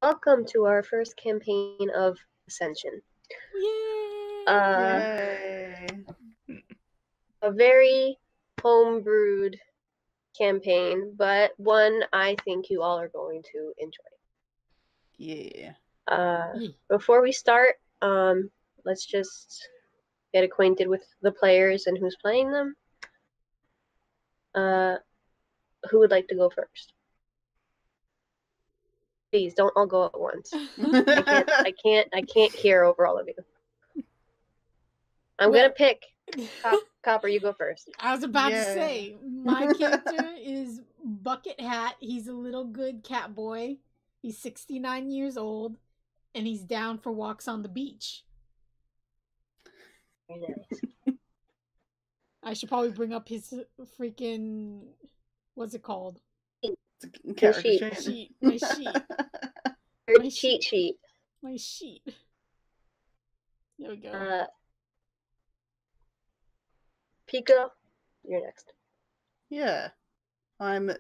welcome to our first campaign of Ascension. Yay! A very homebrewed campaign, but one I think you all are going to enjoy. Yeah. Before we start, let's just get acquainted with the players and who's playing them. Who would like to go first? Please don't all go at once. I can't hear over all of you. I'm gonna pick. Copper, you go first. I was about to say, my character is Bucket Hat. He's a little good cat boy. He's 69 years old, and he's down for walks on the beach. Very nice. I should probably bring up his freaking, what's it called? Character sheet. My sheet. Your cheat sheet. My sheet. There we go. Pico, you're next. Yeah. I'm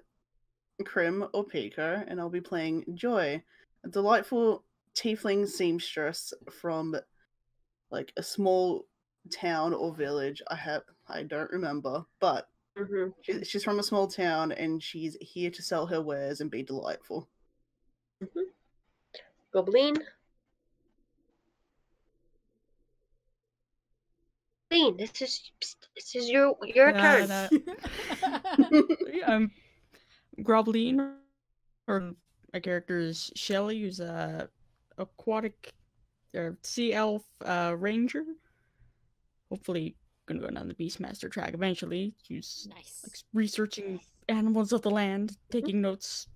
Krim or Pico, and I'll be playing Joy, a delightful tiefling seamstress from like a small town or village. I don't remember, but she's from a small town and she's here to sell her wares and be delightful. Goblin. Goblin, this is your turn. I'm Groblin, or my character is Shelly, who's a aquatic sea elf ranger. Hopefully, gonna go down the Beastmaster track eventually. She's nice, like, researching animals of the land, taking notes,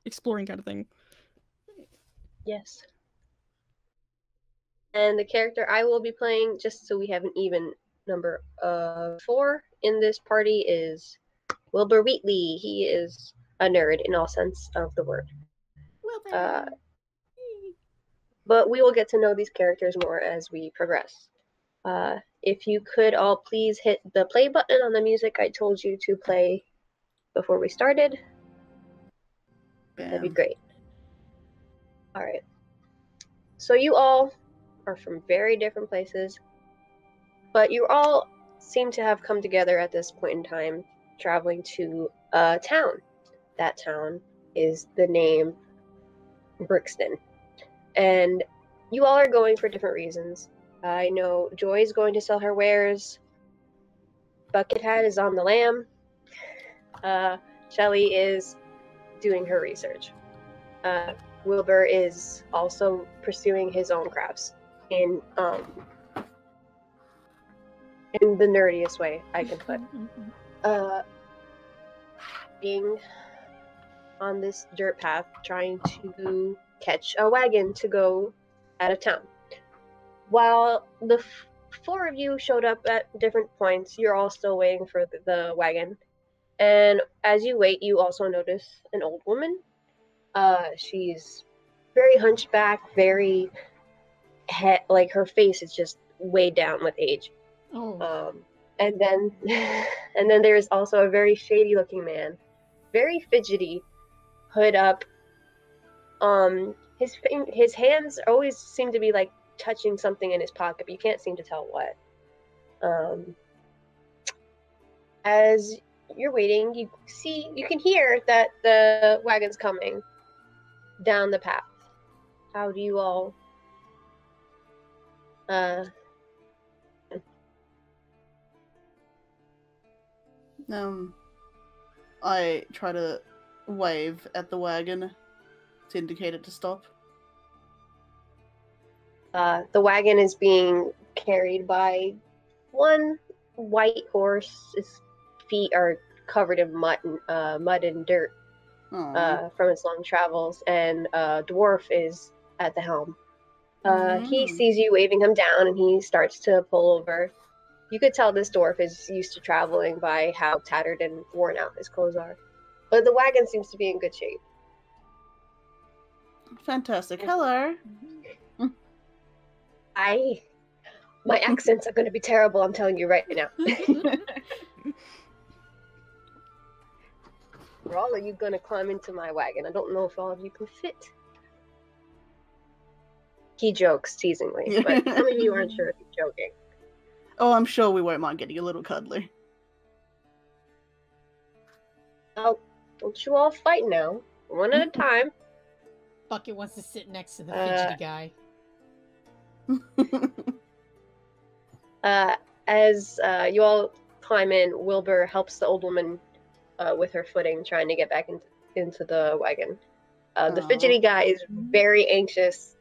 exploring kind of thing. Yes. And the character I will be playing, just so we have an even number of 4 in this party, is Wilbur Wheatley. He is a nerd in all sense of the word. But we will get to know these characters more as we progress. If you could all please hit the play button on the music I told you to play before we started. Bam. That'd be great. Alright. So you all are from very different places, but you all seem to have come together at this point in time, traveling to a town. That town is the name Brixton. And you all are going for different reasons. I know Joy's going to sell her wares. Buckethead is on the lam. Shelly is doing her research. Wilbur is also pursuing his own crafts in the nerdiest way I can put. Being on this dirt path, trying to catch a wagon to go out of town. While the 4 of you showed up at different points, you're all still waiting for the wagon. And as you wait, you also notice an old woman. She's very hunchback, very like her face is just weighed down with age. And then there's also a very shady looking man, very fidgety, hood up. His hands always seem to be like touching something in his pocket, but you can't seem to tell what. As you're waiting, you can hear that the wagon's coming down the path. How do you all I try to wave at the wagon to indicate it to stop. The wagon is being carried by one white horse. His feet are covered in mud and dirt from its long travels, and a dwarf is at the helm. He sees you waving him down, and he starts to pull over. You could tell this dwarf is used to traveling by how tattered and worn out his clothes are. But the wagon seems to be in good shape. Fantastic. Hello. My accents are going to be terrible, I'm telling you right now. Are all of you going to climb into my wagon? I don't know if all of you can fit. He jokes teasingly, but some of you aren't sure if he's joking. Oh, I'm sure we won't mind getting a little cuddly. Oh, don't you all fight now. One at a time. Bucket wants to sit next to the fidgety guy. As you all climb in, Wilbur helps the old woman with her footing, trying to get back into the wagon. The fidgety guy is very anxious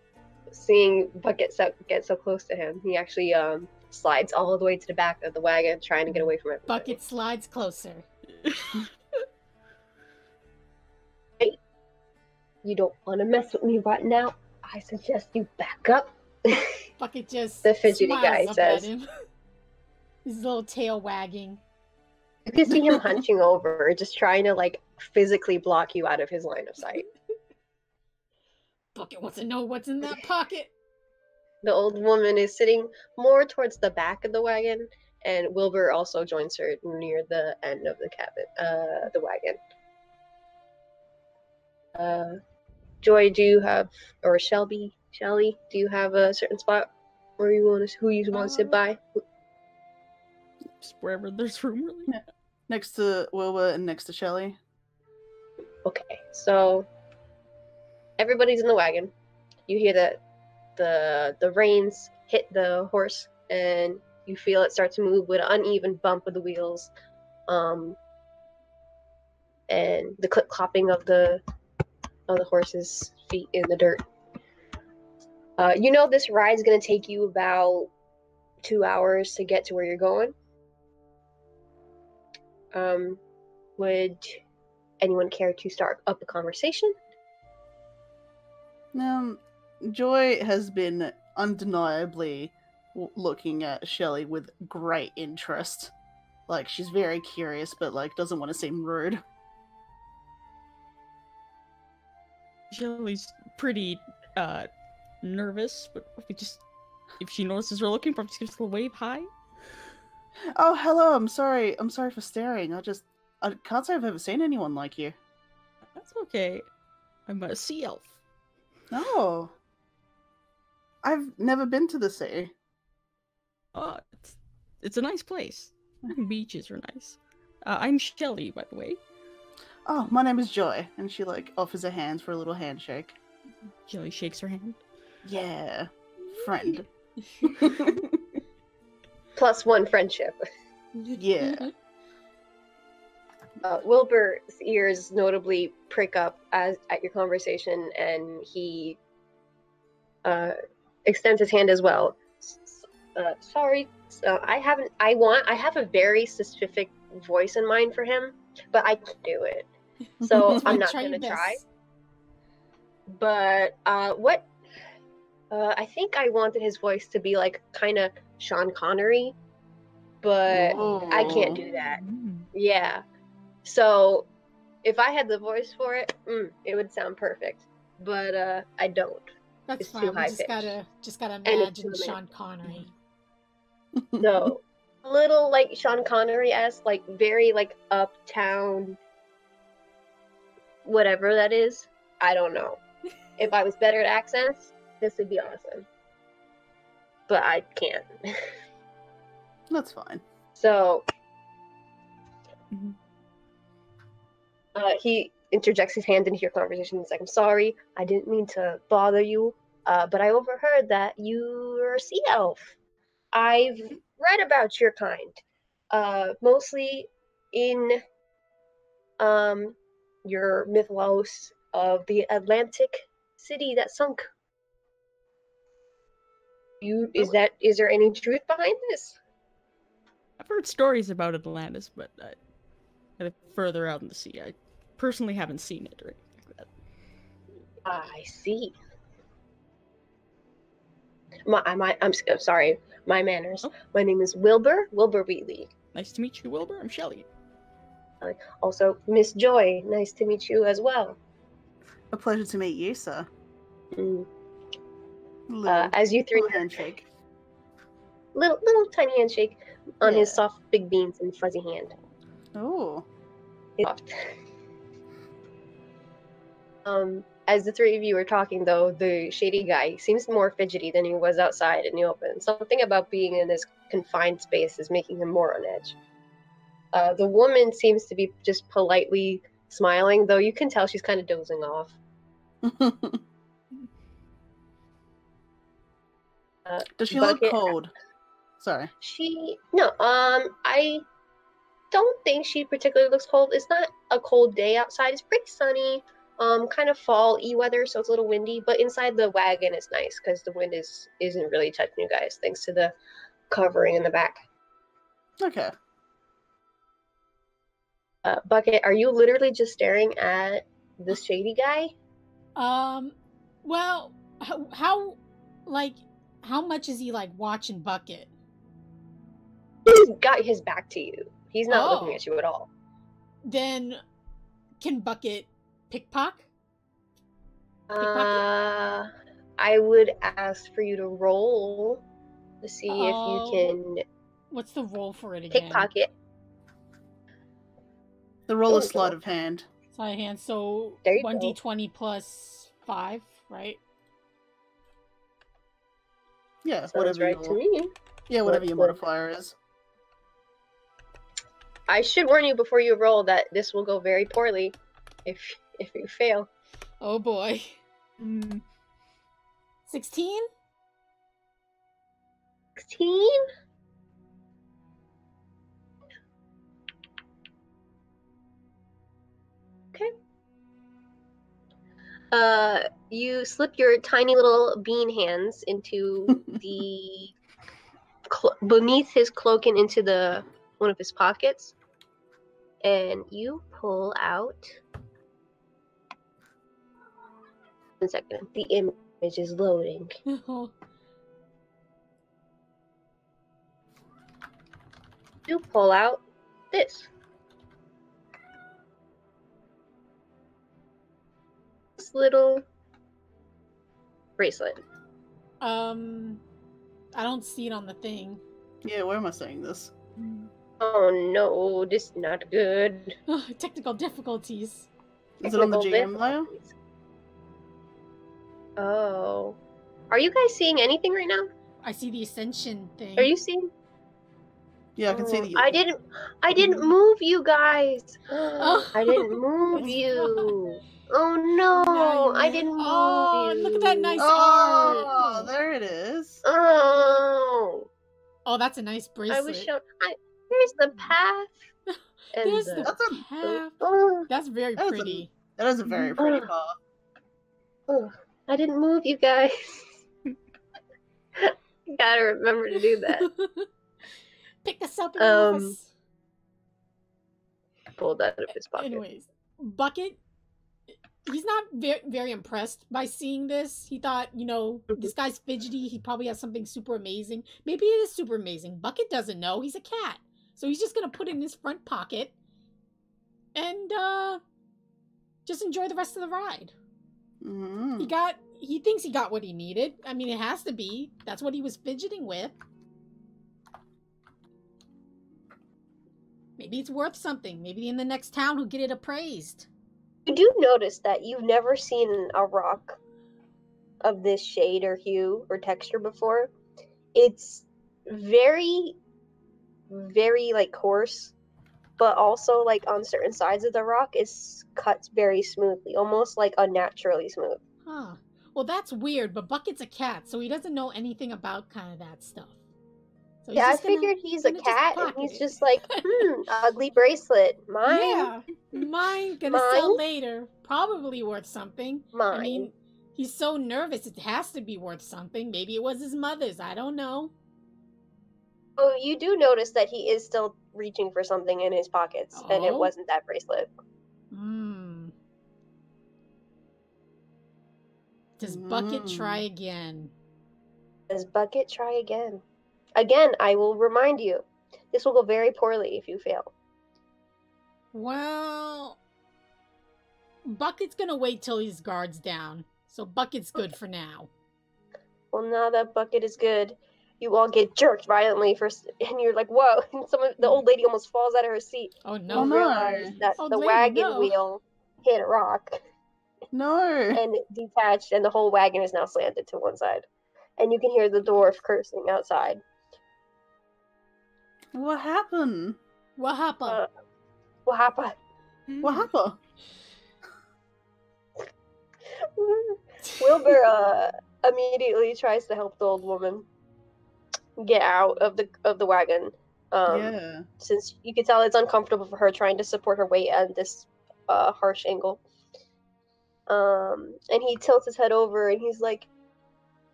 seeing Bucket get so close to him. He actually slides all the way to the back of the wagon, trying to get away from it. Bucket slides closer. Hey, you don't want to mess with me right now. I suggest you back up. Bucket just The fidgety smiles guy up says. at him. His little tail wagging. You can see him hunching over, just trying to like physically block you out of his line of sight. Bucket wants to know what's in that pocket. The old woman is sitting more towards the back of the wagon, and Wilbur also joins her near the end of the cabin, the wagon. Joy, do you have, or Shelly, do you have a certain spot where you want to, who you want to sit by? Just wherever there's room, really. Yeah. Next to Wilbur and next to Shelly. Okay, so everybody's in the wagon. You hear that the reins hit the horse, and you feel it start to move with an uneven bump of the wheels, and the clip clopping of the horse's feet in the dirt. You know this ride's gonna take you about 2 hours to get to where you're going. Would anyone care to start up a conversation? Joy has been undeniably looking at Shelly with great interest. Like, she's very curious, but like doesn't want to seem rude. Shelly's pretty nervous, but if she notices we're looking, probably just gives a little wave. Hi. Oh, hello. I'm sorry for staring. I can't say I've ever seen anyone like you. That's okay. I'm a sea elf. Oh. I've never been to the sea. Oh, it's a nice place. Beaches are nice. I'm Shelly, by the way. Oh, my name is Joy. And she like offers her hand for a little handshake. Shelly shakes her hand. Yeah. Friend. +1 friendship. Yeah. Wilbur's ears notably prick up at your conversation, and he extends his hand as well. Sorry, I have a very specific voice in mind for him, but I can't do it, so I'm not gonna try. But what? I think I wanted his voice to be like kind of Sean Connery, but I can't do that. Yeah. So if I had the voice for it, it would sound perfect. But I don't. That's it's fine. too high Just gotta imagine Sean Connery. So a little like Sean Connery-esque, like very like uptown, whatever that is. I don't know. If I was better at accents, this would be awesome. But I can't. That's fine. So he interjects his hand into your conversation. He's like, I'm sorry, I didn't mean to bother you, but I overheard that you're a sea elf. I've read about your kind, mostly in your mythos of the Atlantic city that sunk. Is there any truth behind this? I've heard stories about Atlantis, but further out in the sea. I personally haven't seen it or anything like that. I see. I'm sorry, my manners. Oh. My name is Wilbur Wheatley. Nice to meet you, Wilbur. I'm Shelly. Also, Miss Joy, nice to meet you as well. A pleasure to meet you, sir. As you three handshake. little tiny handshake on his soft big beans and fuzzy hand. Oh. as the three of you are talking, though, the shady guy seems more fidgety than he was outside in the open. Something about being in this confined space is making him more on edge. The woman seems to be just politely smiling, though you can tell she's kind of dozing off. Does she look Bucket- cold? Sorry. I don't think she particularly looks cold. It's not a cold day outside. It's pretty sunny, kind of fall-y weather, so it's a little windy. But inside the wagon, it's nice because the wind isn't really touching you guys, thanks to the covering in the back. Okay. Bucket, are you literally just staring at the shady guy? Well, how much is he like watching Bucket? He's got his back to you. He's not Oh. looking at you at all. Then can Bucket pickpocket? I would ask for you to roll to see if you can What's the roll for it again? pickpocket. The roll is There you sleight go. of hand. Sleight of hand. So There you 1d20 plus 5, right? Yeah, Sounds whatever right to your me. whatever your What- modifier is. I should warn you before you roll that this will go very poorly if you fail. Oh boy. Mm, 16? 16? Okay. You slip your tiny little bean hands into the beneath his cloak and into one of his pockets, and you pull out. 1 second. The image is loading. You pull out this. This little bracelet. I don't see it on the thing. Yeah, where am I saying this? Oh no, this is not good. Technical difficulties. Is it on the Technical GM layer? difficulties. Oh. Are you guys seeing anything right now? I see the ascension thing. Are you seeing? Yeah, I can see the. I didn't move you guys. Oh. I didn't move It's you. Oh no, No, I you didn't move Oh, you. look at that nice Oh, art. there it is. Oh, Oh, that's a nice bracelet. I was shown. Here's the path. And There's the That's a- path. Oh, That's very That is a- pretty. That is a very pretty Oh. path. oh, I didn't move you guys. Gotta remember to do that. Pick us up and move Um, us. Pulled out of his pocket. Anyways, Bucket, he's not very impressed by seeing this. He thought, this guy's fidgety. He probably has something super amazing. Maybe it is super amazing. Bucket doesn't know. He's a cat. So he's just going to put it in his front pocket and just enjoy the rest of the ride. Mm. He thinks he got what he needed. I mean, it has to be. That's what he was fidgeting with. Maybe it's worth something. Maybe in the next town he'll get it appraised. You do notice that you've never seen a rock of this shade or hue or texture before. It's very, very like coarse, but also like on certain sides of the rock it's cut very smoothly, almost like unnaturally smooth. Huh. Well, that's weird, but Bucket's a cat, so he doesn't know anything about kind of that stuff. So he's Yeah, I just gonna- figured he's a gonna just cat and pocket he's it. just like, ugly bracelet. Mine? Yeah, mine gonna sell Mine? later. Probably worth something. Mine. I mean, he's so nervous, it has to be worth something. Maybe it was his mother's. I don't know. Oh, you do notice that he is still reaching for something in his pockets, and it Oh. wasn't that bracelet. Hmm. Does Bucket try again? Does Bucket try again? Again, I will remind you, this will go very poorly if you fail. Well, Bucket's gonna wait till his guard's down. So Bucket's good for now. Well, now that Bucket is good, you all get jerked violently and you're like, whoa! And the old lady almost falls out of her seat. Oh You no. no. realize that Old the lady, wagon no. wheel hit a rock. No. and it detached, and the whole wagon is now slanted to one side. And you can hear the dwarf cursing outside. What happened? What happened? What happened? What happened? Wilbur immediately tries to help the old woman get out of the wagon. Yeah. Since you can tell it's uncomfortable for her trying to support her weight at this harsh angle. And he tilts his head over and he's like,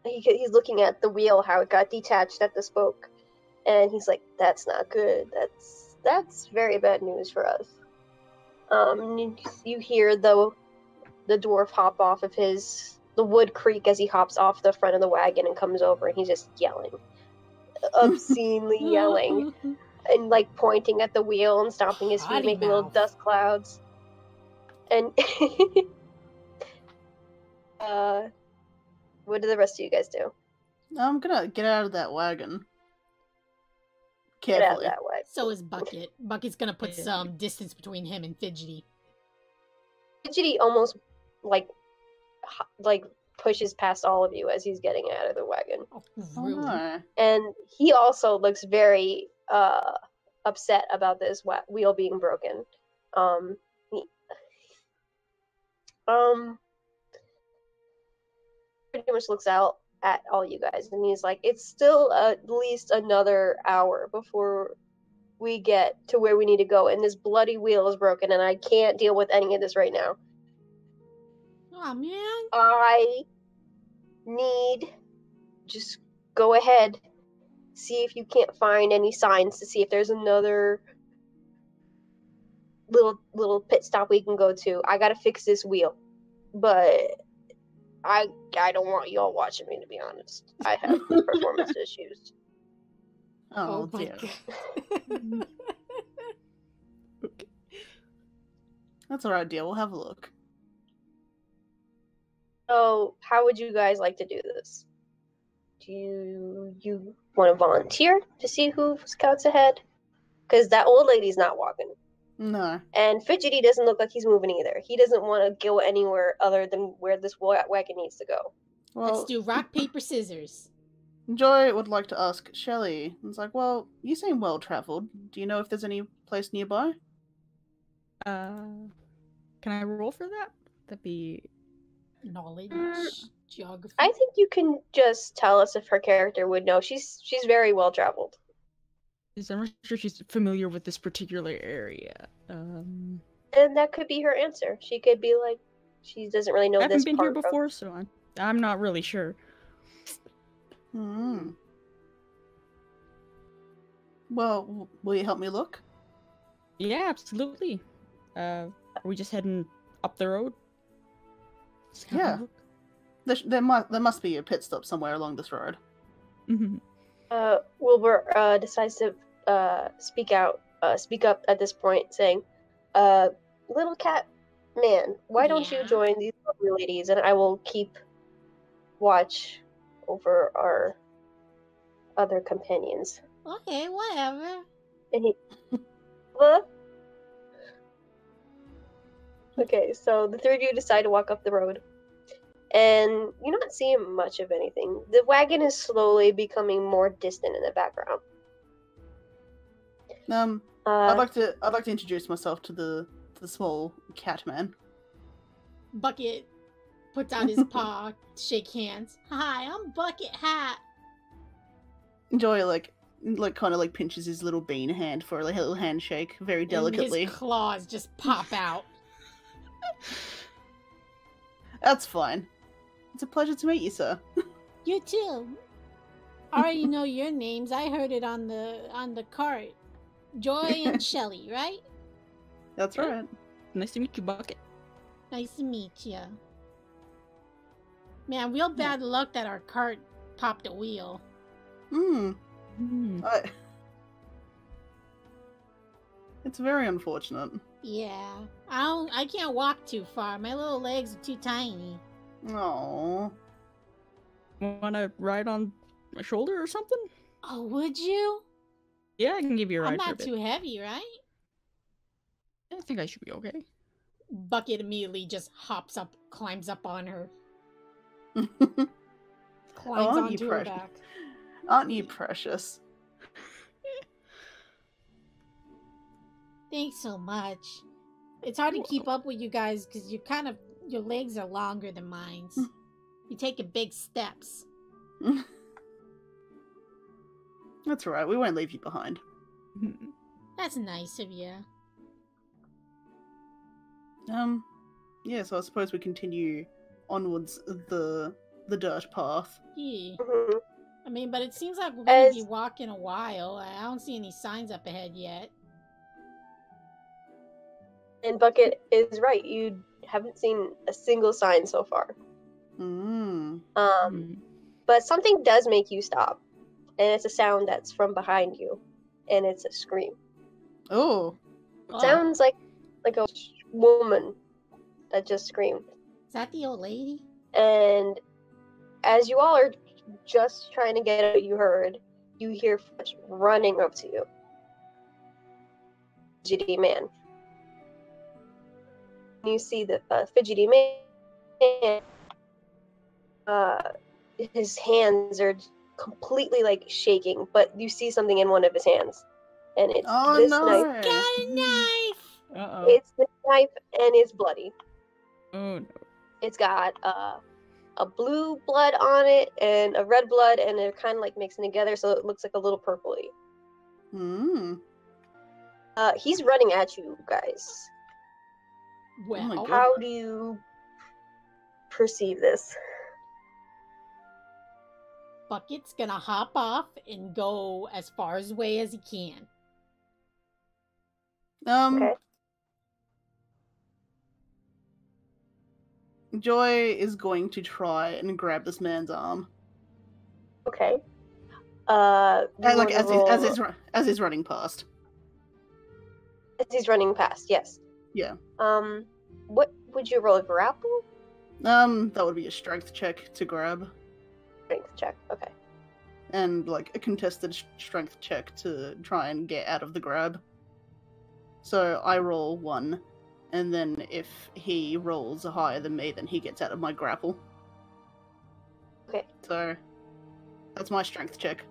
he's looking at the wheel, how it got detached at the spoke, and he's like, "That's not good. That's very bad news for us." You hear the dwarf hop off of the wood creak as he hops off the front of the wagon and comes over, and he's just yelling, obscenely yelling, and like pointing at the wheel and stomping his feet, Potty making little mouth. dust clouds. And what do the rest of you guys do? I'm gonna get out of that wagon. Get out Carefully. that way. So is Bucket. Bucket's gonna put Yeah. some distance between him and Fidgety. Fidgety almost like pushes past all of you as he's getting out of the wagon, Oh, Oh, rude. no. and he also looks very upset about this wheel being broken. He, pretty much looks out at all you guys, and he's like, "It's still at least another hour before we get to where we need to go, and this bloody wheel is broken, and I can't deal with any of this right now. Oh man. I need just go ahead, see if you can't find any signs to see if there's another little pit stop we can go to. I gotta fix this wheel, but I don't want y'all watching me, to be honest. I have performance issues." Oh, my dear. God. That's alright, dear. We'll have a look. So, how would you guys like to do this? Do you want to volunteer to see who scouts ahead? Because that old lady's not walking. No. And Fidgety doesn't look like he's moving either. He doesn't want to go anywhere other than where this wagon needs to go. Well, Let's do rock, paper, scissors. Joy would like to ask Shelley. It's like, well, you seem well traveled. Do you know if there's any place nearby? Can I roll for that? That'd be Knowledge, geography. I think you can just tell us if her character would know. She's very well traveled. I'm not sure she's familiar with this particular area. And that could be her answer. She could be like, she doesn't really know I haven't this been part here before, so I'm not really sure. Hmm. Well, will you help me look? Yeah, absolutely. Are we just heading up the road? Just have a Yeah. look? There must be a pit stop somewhere along this road. Mhm. Wilbur decides to speak up at this point, saying, "Little cat man, why don't you Yeah? join these lovely ladies, and I will keep watch over our other companions." Okay, whatever. And he, "Huh?" Okay, so the three of you decide to walk up the road, and you're not seeing much of anything. The wagon is slowly becoming more distant in the background. I'd like to introduce myself to the small cat man. Bucket puts out his paw, shake hands. Hi, I'm Bucket Hat. Joy like kind of like pinches his little bean hand for like a little handshake, very delicately. And his claws just pop out. That's fine. It's a pleasure to meet you, sir. You too. I already know your names. I heard it on the cart. Joy and Shelly, right? That's right. Nice to meet you, Bucket. Nice to meet you. Man, real bad luck that our cart popped a wheel. Hmm. Hmm. It's very unfortunate. Yeah. I can't walk too far. My little legs are too tiny. Oh. Wanna ride on my shoulder or something? Oh, would you? Yeah, I can give you a ride I'm for a not bit. too heavy, right? I think I should be okay. Bucket immediately just hops up, climbs up on her, climbs aren't you onto her precious? back. Aren't you precious? Thanks so much. It's hard to keep up with you guys because your legs are longer than mine. You're taking big steps. That's all right. We won't leave you behind. That's nice of you. Yeah, so I suppose we continue onwards the dirt path. Yeah. Mhm. I mean, but it seems like we're gonna be As- walking a while. I don't see any signs up ahead yet. And Bucket is right. You haven't seen a single sign so far. But something does make you stop, and it's a sound that's from behind you, and it's a scream. Oh. Oh, Sounds like a woman that just screamed. is that the old lady? And as you all are just trying to get what you heard, you hear Fletch running up to you. Fidgety man. You see the fidgety man. His hands are completely like shaking, but you see something in one of his hands, and it's Oh this no. knife. Got a knife! Uh-oh. It's the knife, and it's bloody. Oh no. It's got a blue blood on it and a red blood, and they're kind of like mixing together, so it looks like a little purpley. He's running at you guys. Well, my God. How do you perceive this? Bucket's gonna hop off and go as far away as he can. Okay. Joy is going to try and grab this man's arm. Okay. And, like you wanna as he's running past. as he's running past, yes. Yeah. What would you roll, a grapple? That would be a strength check to grab, Strength check. Okay. and like a contested strength check to try and get out of the grab. So I roll 1, and then if he rolls higher than me, then he gets out of my grapple. Okay. So that's my strength check.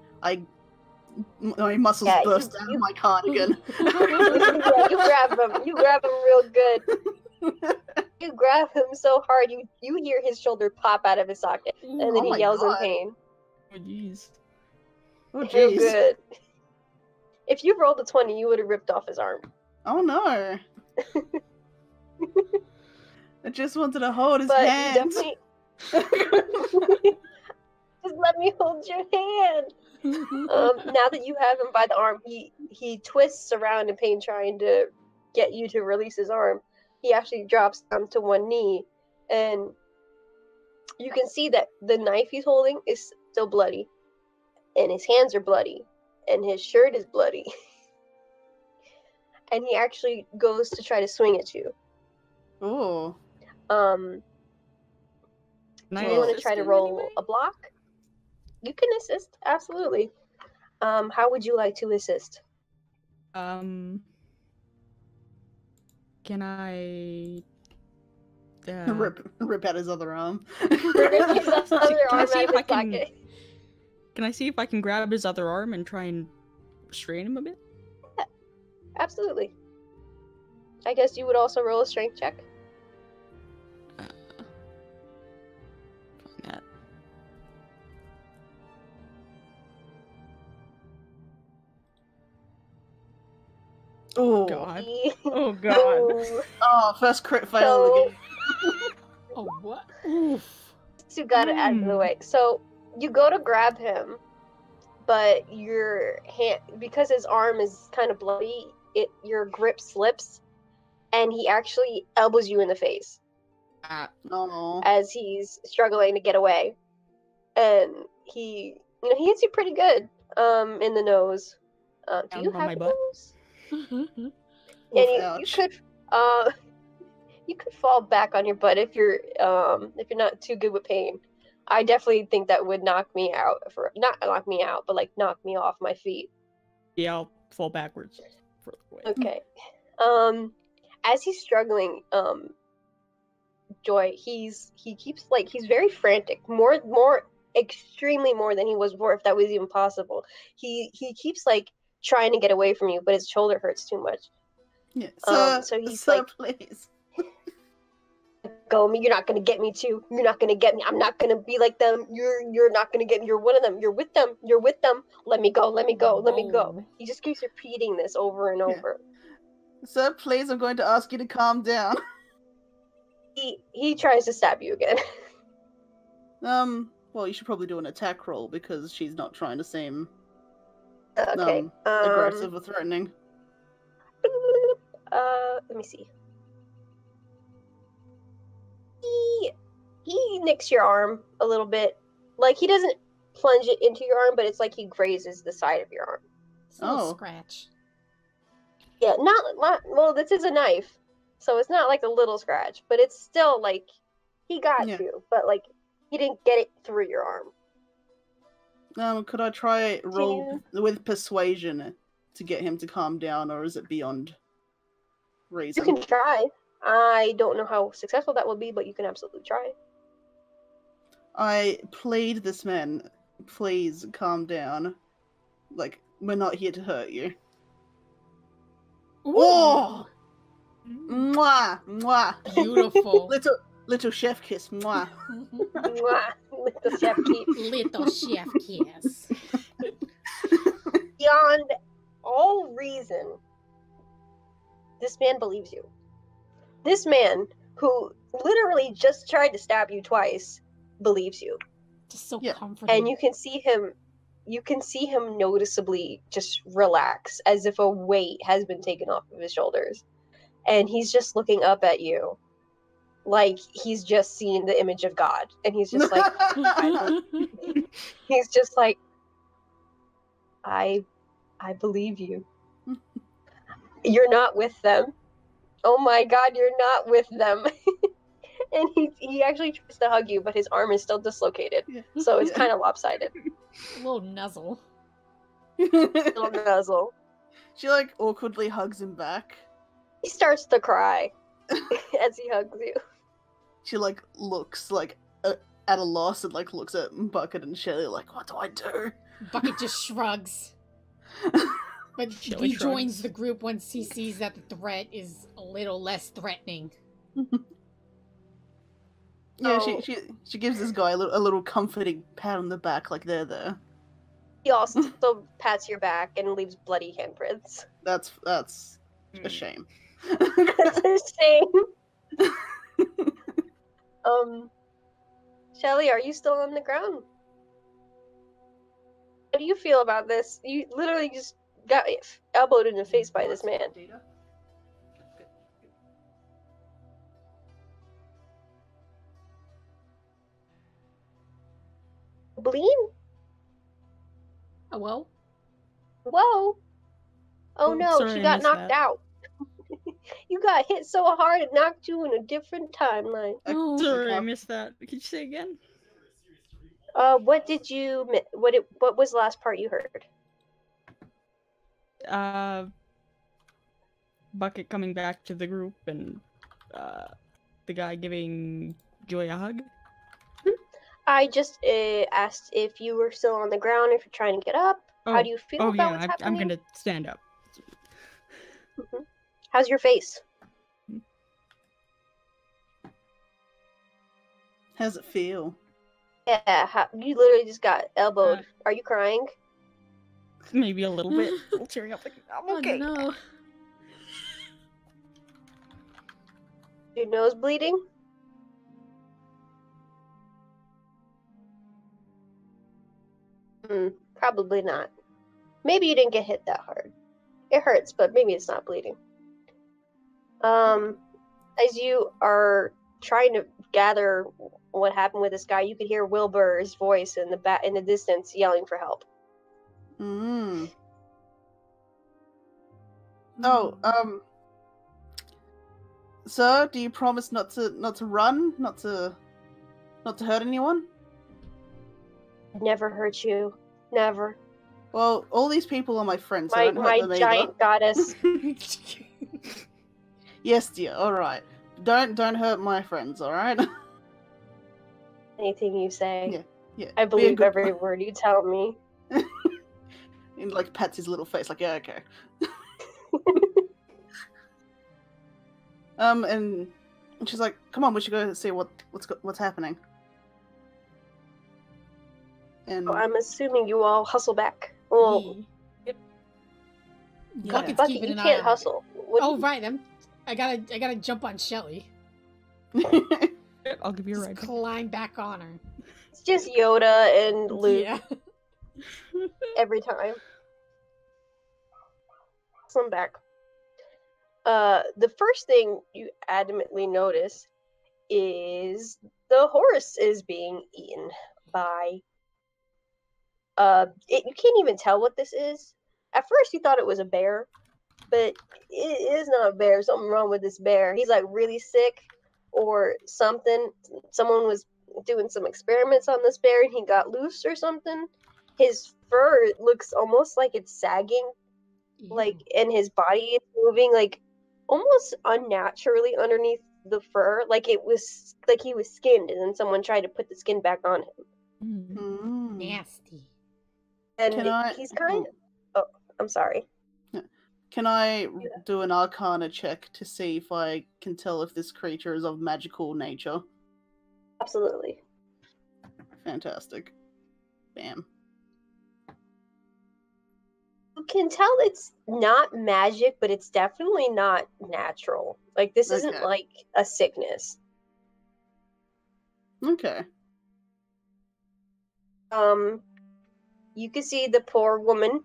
My muscles Yeah, burst out of my cardigan. Yeah, you grab him real good. You grab him so hard, you hear his shoulder pop out of his socket, and then Oh he my yells God. in pain. Oh jeez. Oh Real jeez. good. If you rolled a 20, you would have ripped off his arm. Oh no. I just wanted to hold his But you hand. definitely just let me hold your hand. Now that you have him by the arm, he twists around in pain, trying to get you to release his arm. He actually drops down to one knee, and you can see that the knife he's holding is still bloody, and his hands are bloody, and his shirt is bloody. And he actually goes to try to swing at you. Oh. Can Do I you want to assist try to in roll any way? a block? You can assist, absolutely. How would you like to assist? Can I Rip out his other arm. His other Can I arm see out if of I his can- pocket. Can I see if I can grab his other arm and try and restrain him a bit? Absolutely. I guess you would also roll a strength check. Find that. Oh. God. He- Oh god. Ooh. Oh, first crit fail of the game. Oh, what? Oof. You got it out of the way. So you go to grab him, but your hand, because his arm is kind of bloody, your grip slips, and he actually elbows you in the face Oh. as he's struggling to get away. And he hits you pretty good in the nose. Do Down you on have my a butt? nose? Oof, And you ouch. could you could fall back on your butt if you're not too good with pain. I definitely think that would knock me out, not knock me out, but like knock me off my feet. Yeah, I'll fall backwards. Further away. Okay. as he's struggling, Joy, he keeps like he's very frantic, more extremely more than he was before, if that was even possible. He keeps like trying to get away from you, but his shoulder hurts too much. Yeah. Sir, so he's sir, like, please. go me, you're not gonna get me too. You're not gonna get me. I'm not gonna be like them. You're not gonna get me. You're one of them. You're with them. You're with them. Let me go. Let me go. Let me go. Whoa. He just keeps repeating this over and Yeah. over. Sir, please, I'm going to ask you to calm down. He tries to stab you again. Well, you should probably do an attack roll because she's not trying to seem Okay. aggressive or threatening. Let me see. He nicks your arm a little bit. Like, he doesn't plunge it into your arm, but it's like he grazes the side of your arm. It's a little Oh. scratch. Yeah, not well, this is a knife, so it's not like a little scratch, but it's still like he got Yeah. you, but like he didn't get it through your arm. Could I try roll with persuasion to get him to calm down, or is it beyond You reason? can try. I don't know how successful that will be, but you can absolutely try. I plead this man, please calm down. Like, we're not here to hurt you. Ooh, Oh! Mwah! Mwah! beautiful. Little chef kiss. Mwah. Mwah, with the chef keep. Little chef kiss. Beyond all reason, this man believes you. This man, who literally just tried to stab you twice, believes you. Just so Yeah. comforting. And you can see him noticeably just relax, as if a weight has been taken off of his shoulders. And he's just looking up at you like he's just seen the image of God. And he's just like, he's just like, I believe you. You're not with them. Oh my God, you're not with them. And he actually tries to hug you, but his arm is still dislocated. Yeah. So it's Yeah. kind of lopsided. A little nuzzle. Little nuzzle. She like awkwardly hugs him back. He starts to cry as he hugs you. She like looks like at a loss and like looks at Bucket and Shelly like, what do I do? Bucket just shrugs. But Shelly he joins shrugs. the group once he sees that the threat is a little less threatening. Yeah, Oh. she gives this guy a little comforting pat on the back, like they're there. He also pats your back and leaves bloody handprints. That's a Mm. shame. That's a shame. Shelly, are you still on the ground? How do you feel about this? You literally just got elbowed in the face by this man. Bleen? Oh, well. Whoa. Oh no, sorry, she I got missed knocked that. out. You got hit so hard it knocked you in a different timeline. Oh. Sorry, I missed that. Could you say again? What did you what was the last part you heard? Bucket coming back to the group and the guy giving Joy a hug. I just asked if you were still on the ground, if you're trying to get up. How do you feel Oh about yeah, what's I'm happening? gonna stand up. Mhm. How's your face? How's it feel? Yeah, you literally just got elbowed. Are you crying? Maybe a little bit. I'll tearing up. Like, I'm okay. Oh, no. Your nose bleeding? Probably not. Maybe you didn't get hit that hard. It hurts, but maybe it's not bleeding. As you are trying to gather what happened with this guy, you could hear Wilbur's voice in the distance yelling for help. Mm. Oh, sir, do you promise not to run, not to hurt anyone? Never hurt you. Never. Well, all these people are my friends, so I don't hurt them My either. giant goddess. Yes, dear. All right. Don't hurt my friends. All right. Anything you say. Yeah, yeah. I Be a believe good- every word you tell me. And like pats his little face, like, yeah, okay. And she's like, "Come on, we should go see what's happening." And So I'm assuming you all hustle back. Well, Yeah. Yeah. Bucket's Bucky, keeping you an eye can't on it. hustle. What Oh right, I gotta jump on Shelly. I'll give you a Just ride. climb back on her. It's just Yoda and Luke Yeah. every time. Hustle back. The first thing you adamantly notice is the horse is being eaten by you can't even tell what this is. At first you thought it was a bear, but it is not a bear. Something wrong with this bear. He's like really sick or something. Someone was doing some experiments on this bear and he got loose or something. His fur looks almost like it's sagging, like, and his body is moving like almost unnaturally underneath the fur, like it was like he was skinned and then someone tried to put the skin back on him. Mm. Nasty. And Can I- he's kind of I'm sorry. Can I do an Arcana check to see if I can tell if this creature is of magical nature? Absolutely. Fantastic. Bam. You can tell it's not magic, but it's definitely not natural. Like this isn't Okay. like a sickness. Okay. You can see the poor woman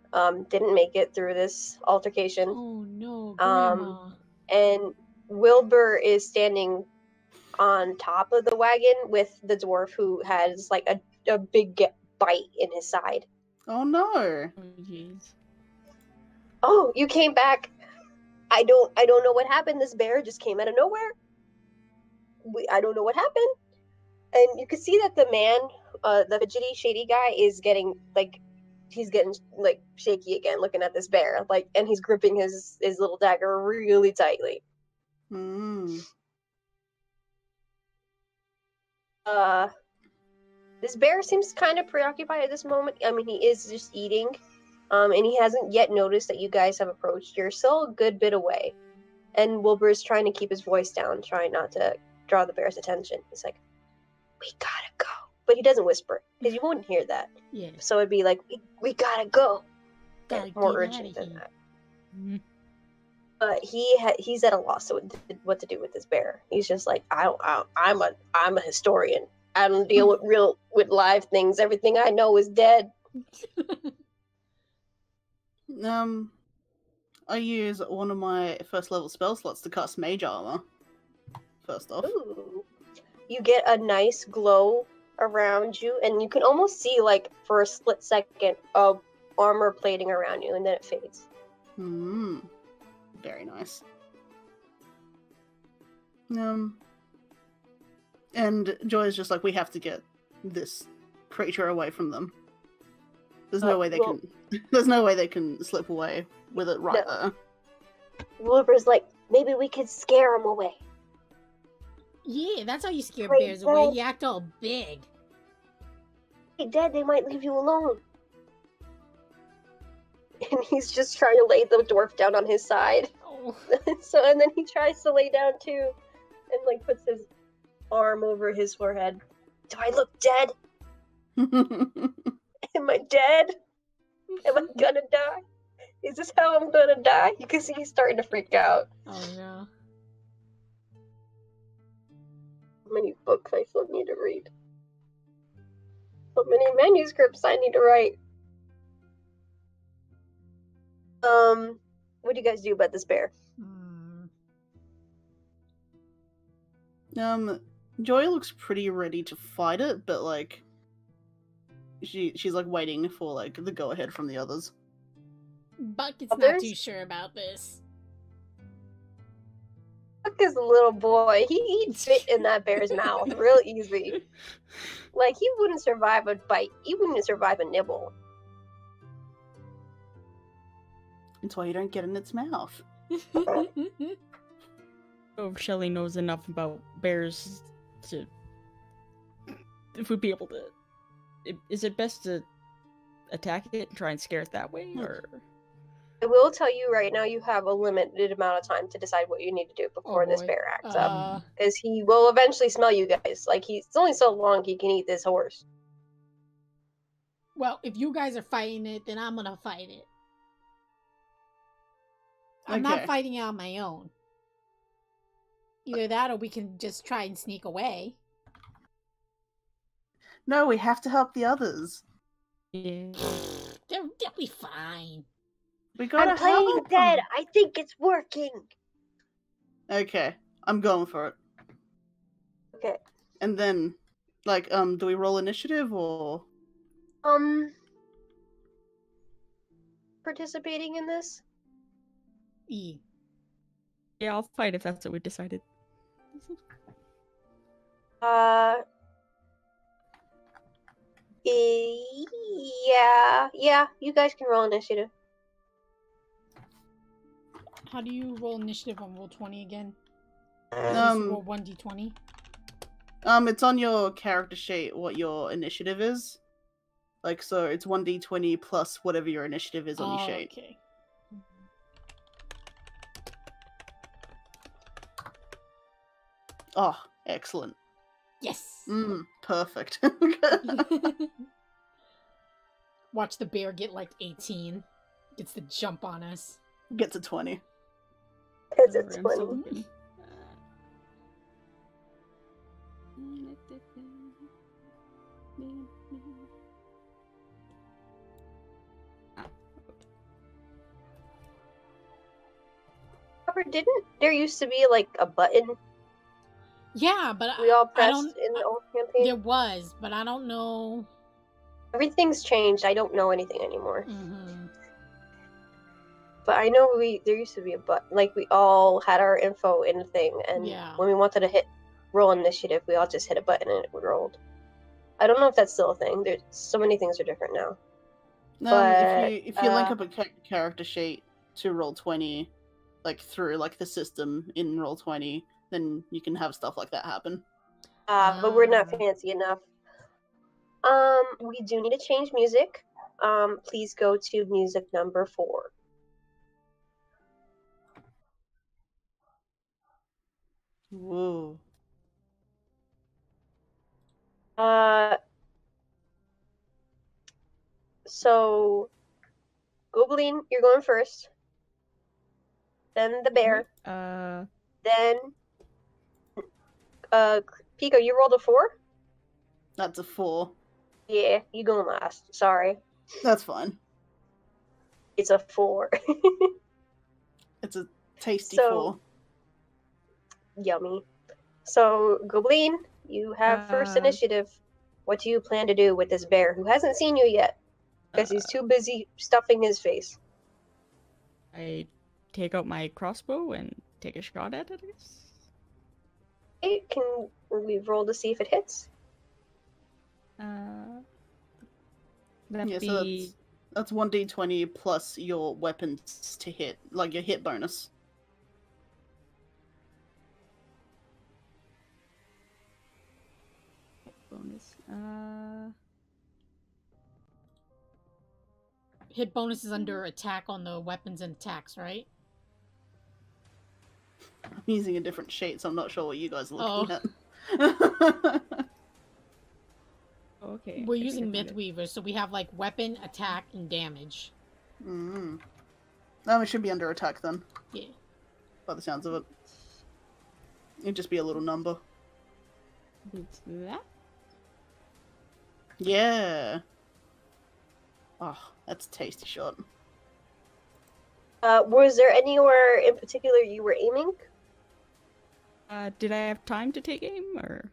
didn't make it through this altercation. Oh no, Grandma. And Wilbur is standing on top of the wagon with the dwarf who has like a big bite in his side. Oh no. Oh, jeez. Oh, you came back. I don't know what happened. This bear just came out of nowhere. I don't know what happened. And you can see that the man, the fidgety, shady guy, is getting like, he's getting like shaky again, looking at this bear, like, and he's gripping his little dagger really tightly. Hmm. This bear seems kind of preoccupied at this moment. I mean, he is just eating, and he hasn't yet noticed that you guys have approached. You're still a good bit away, and Wilbur's trying to keep his voice down, trying not to draw the bear's attention. He's like, "We gotta go," but he doesn't whisper because you wouldn't hear that. Yeah. So it'd be like, "We gotta go." Gotta More get urgent outta than here. that. Mm. But he's at a loss to what to do with this bear. He's just like, I'm a historian. I don't deal with live things. Everything I know is dead. I use one of my first level spell slots to cast Mage Armor. First off. Ooh. You get a nice glow around you, and you can almost see, like, for a split second, of armor plating around you, and then it fades. Hmm. Very nice. And Joy's just like, we have to get this creature away from them. There's no way they well- can. There's no way they can slip away with it right No. there. Wilbur's like, maybe we could scare him away. Yeah, that's how you scare Wait, bears away. what? You act all big. Hey, Dad, they might leave you alone. And he's just trying to lay the dwarf down on his side. Oh. And then he tries to lay down too, and like puts his arm over his forehead. Do I look dead? Am I dead? Am I gonna die? Is this how I'm gonna die? You can see he's starting to freak out. Oh no. How many books I still need to read? So many manuscripts I need to write. What do you guys do about this bear? Joy looks pretty ready to fight it, but like she's like waiting for like the go ahead from the others. Bucket's not Others? too sure about this. Look, this little boy. He'd fit in that bear's mouth real easy. Like, he wouldn't survive a bite. He wouldn't survive a nibble. That's why you don't get in its mouth. know if Shelly knows enough about bears to... If we'd be able to... Is it best to attack it and try and scare it that way, or...? I will tell you right now, you have a limited amount of time to decide what you need to do before this boy. bear acts up. Uh, Because he will eventually smell you guys. Like, it's only so long he can eat this horse. well, if you guys are fighting it, then I'm gonna fight it. I'm not Okay. fighting it on my own. Either that or we can just try and sneak away. No, we have to help the others. Yeah. They'll be fine. We gotta I'm playing help dead. them. I think it's working. Okay, I'm going for it. Okay. And then, like, do we roll initiative or? Participating in this? E. Yeah, I'll fight if that's what we decided. Yeah, you guys can roll initiative. How do you roll initiative on roll 20 again? Roll 1d20. It's on your character sheet what your initiative is. Like, so it's 1d20 plus whatever your initiative is on your sheet. Okay. Oh, excellent. Yes. Perfect. Watch the bear get like 18. Gets the jump on us. Gets a 20. It's a Whatever, I'm still 20. looking. Robert, didn't there used to be like a button Yeah, but we all I pressed don't. in the old campaign? There was, but I don't know. Everything's changed. I don't know anything anymore. Hmm. But I know there used to be a button. Like, we all had our info in a thing, and Yeah. when we wanted to hit roll initiative, we all just hit a button and it rolled. I don't know if that's still a thing. There's so many things are different now. But, if you link up a character sheet to Roll20, like through like the system in Roll20, then you can have stuff like that happen. But we're not fancy enough. We do need to change music. Please go to music number 4. Whoa. So, Goblin, you're going first. Then the bear. Then, Pico, you rolled a 4? That's a 4. Yeah, you going last. Sorry. That's fine. It's a 4. It's a tasty So- 4. Yummy. So, Goblin, you have first initiative. What do you plan to do with this bear who hasn't seen you yet? Because he's too busy stuffing his face. I take out my crossbow and take a shot at it, I guess. Okay, can we roll to see if it hits? That'd Yeah, be... so that's 1d20 plus your weapons to hit, like your hit bonus. bonus. Hit bonus is under attack on the weapons and attacks, right? I'm using a different sheet, so I'm not sure what you guys are looking at. Okay. We're I think using I found it. Mythweaver, so we have like weapon, attack, and damage. No, it should be under attack then, Yeah. by the sounds of it. It'd just be a little number. It's that? Yeah. Oh, that's a tasty shot. Was there anywhere in particular you were aiming? Did I have time to take aim, or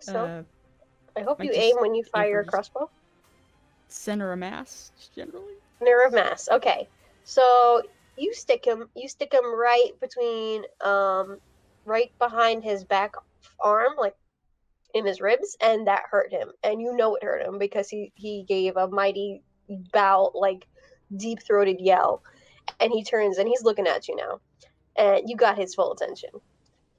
So, I hope I you just aim when you fire your first. crossbow. center of mass generally? Center of mass. Okay, so you stick him right between, right behind his back arm, like in his ribs, and that hurt him. And you know it hurt him because he gave a mighty bow, like deep-throated yell, and he turns and he's looking at you now, and you got his full attention.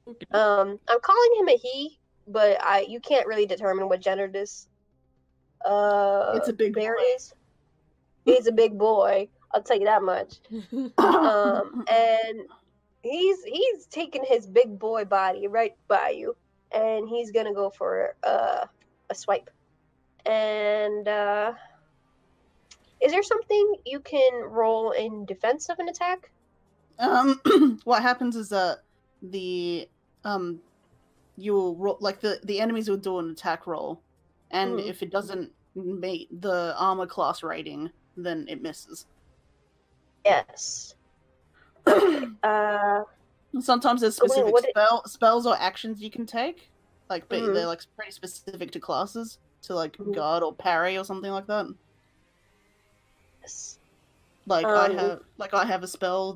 Okay. I'm calling him a he, but you can't really determine what gender this It's a big bear boy. is. He's a big boy. I'll tell you that much. And he's taking his big boy body right by you, and he's gonna go for a swipe. And is there something you can roll in defense of an attack? What happens is that the you will roll, like the enemies will do an attack roll, and Mhm. if it doesn't meet the armor class rating, then it misses. Yes. Okay. Sometimes there's So wait, specific what spells or actions you can take, like but Mhm. they're like pretty specific to classes, to like Mhm. guard or parry or something like that. Yes. Like I have a spell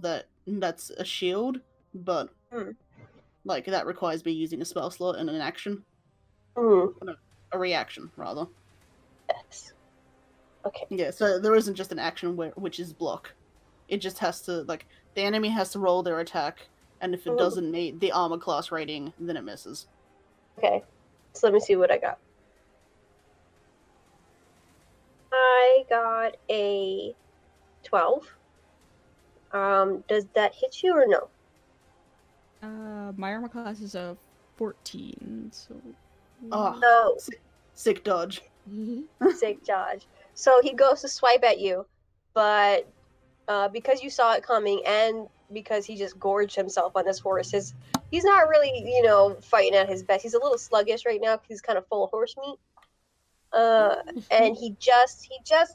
that's a shield, but Hmm. like that requires me using a spell slot and an action, Mhm. a reaction rather. Yes. Okay. Yeah, so there isn't just an action which is block. It just has to, like, the enemy has to roll their attack, and if it Mhm. doesn't meet the armor class rating, then it misses. Okay. So let me see what I got. I got a 12. Does that hit you or no? My armor class is a 14, so. Oh, No. sick dodge. Sick dodge. So he goes to swipe at you, but because you saw it coming and because he just gorged himself on this horse, he's not really, fighting at his best. He's a little sluggish right now because he's kind of full of horse meat. And he just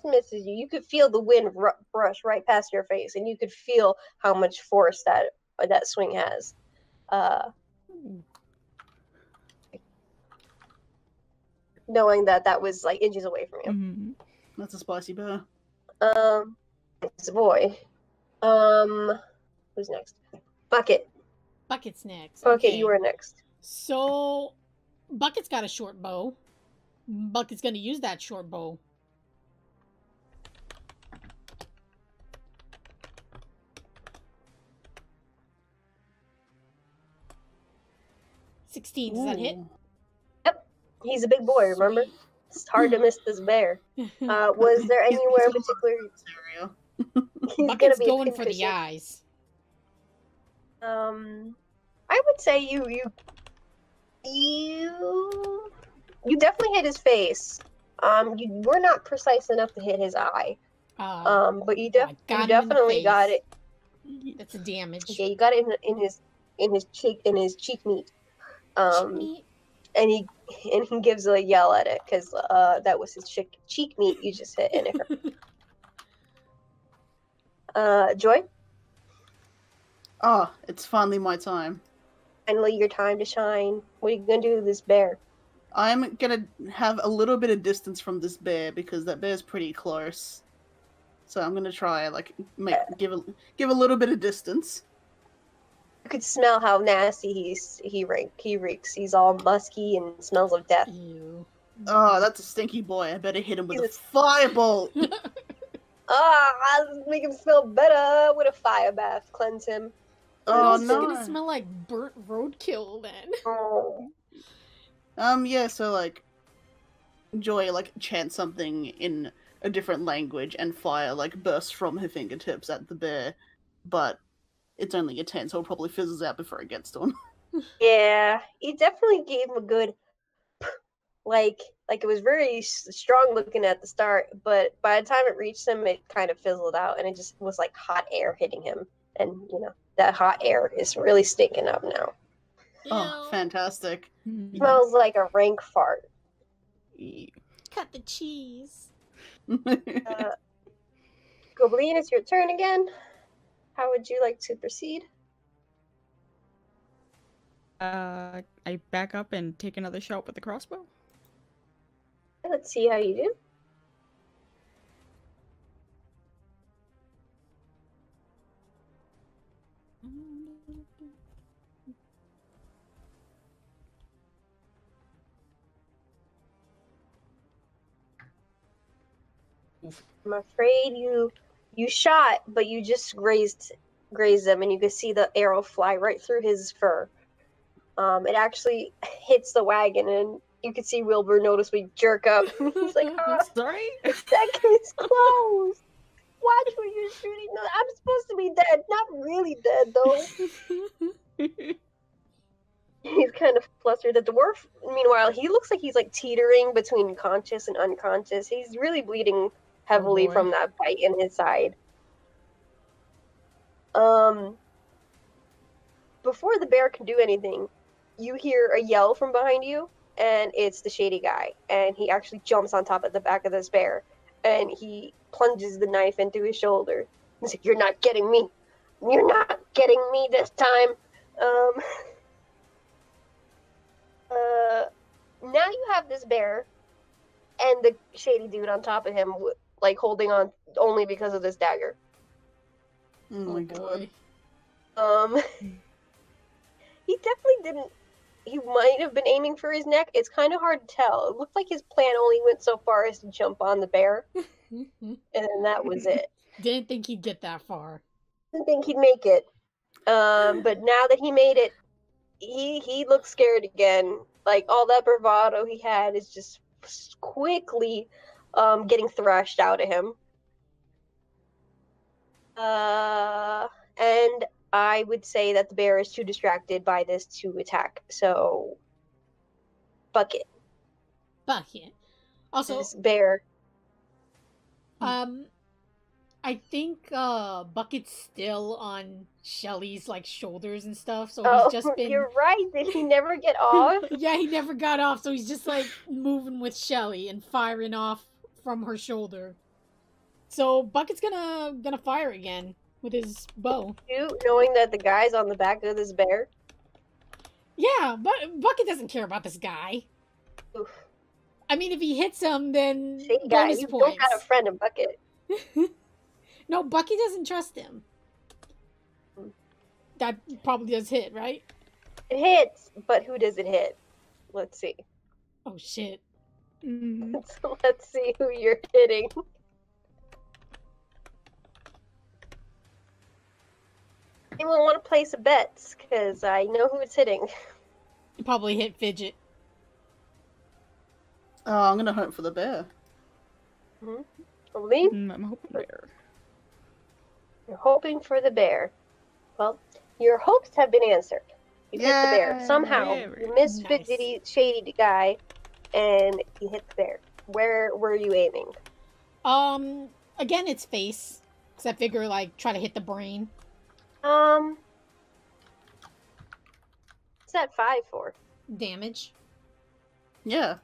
misses you. You could feel the wind brush right past your face, and you could feel how much force that swing has. Knowing that was like inches away from you. Mm-hmm. That's a spicy bear. It's a boy. Who's next? Bucket. Bucket's next. Bucket, Okay. you are next. So, Bucket's got a short bow. Bucket's gonna use that short bow. $16. Does that hit? Yep. He's a big boy, remember? Sweet. It's hard to miss this bear. Was there He's anywhere in in particular this area. he's Bucket's gonna be going for the pinpoint? eyes. I would say you definitely hit his face. You were not precise enough to hit his eye. But you got him in the definitely got face. it. That's a damage. Yeah, you got it in his cheek meat. Meat. And he gives a yell at it because that was his cheek meat you just hit, and it hurt. Joy, Oh, it's finally my time. finally your time to shine. What are you gonna do with this bear? I'm gonna have a little bit of distance from this bear because that bear's pretty close. So I'm gonna try like give a little bit of distance. You could smell how nasty he reeks. He's all musky and smells of death. Ew. Oh, that's a stinky boy. I better hit him with a Jesus. firebolt. I'll make him smell better with a fire bath. Cleanse him. Oh It's gonna no. smell like burnt roadkill then. Oh. Yeah, so like Joy like chants something in a different language and fire like bursts from her fingertips at the bear, but it's only a 10, so it probably fizzles out before it gets to him. Yeah, he definitely gave him a good, like it was very strong looking at the start, but by the time it reached him, it kind of fizzled out, and it just was like hot air hitting him, and that hot air is really stinking up now. Oh, fantastic. Mm-hmm. Smells like a rank fart. Cut the cheese. Goblin, it's your turn again. How would you like to proceed? I back up and take another shot with the crossbow. Let's see how you do. I'm afraid you shot, but you just grazed him, and you could see the arrow fly right through his fur. It actually hits the wagon, and you can see Wilbur noticeably jerk up. He's like, "Oh, Sorry? the second is closed. Watch where you're shooting. No, I'm supposed to be dead. Not really dead, though." He's kind of flustered. The dwarf, meanwhile, he looks like he's like teetering between conscious and unconscious. He's really bleeding heavily boy. from that bite in his side. Before the bear can do anything, you hear a yell from behind you, and it's the shady guy. And he actually jumps on top of the back of this bear, and he plunges the knife into his shoulder. He's like, "You're not getting me. You're not getting me this time." Now you have this bear and the shady dude on top of him, like holding on only because of this dagger. Oh my god. He definitely didn't. He might have been aiming for his neck. It's kind of hard to tell. It looked like his plan only went so far as to jump on the bear, and then that was it. Didn't think he'd get that far. Didn't think he'd make it. But now that he made it, he looks scared again. Like, all that bravado he had is just quickly getting thrashed out of him. And I would say that the bear is too distracted by this to attack. So, Bucket. Bucket. Also, This bear. I think Bucket's still on Shelly's like shoulders and stuff, so Oh, he's just been. You're right. Did he never get off? Yeah, he never got off, so he's just like moving with Shelly and firing off from her shoulder. So Bucket's gonna fire again with his bow. You, knowing that the guy's on the back of this bear. Yeah, but Bucket doesn't care about this guy. Oof. I mean, if he hits him, then See, guy, bonus you points. don't have a friend in Bucket. No, Bucky doesn't trust him. That probably does hit, right? It hits, but who does it hit? Let's see. Oh shit. So let's see who you're hitting. Anyone want to place some bets? Because I know who it's hitting. You probably hit Fidget. Oh, I'm gonna hope for the bear. Lee, I'm hoping bear. you're hoping for the bear. Well, your hopes have been answered. You hit the bear. Yay! Somehow, you missed Nice. Fidgety, shady guy, and you hit the bear. Where were you aiming? Again, it's face. Because I figure, like, try to hit the brain. What's that 5 for? Damage. Yeah.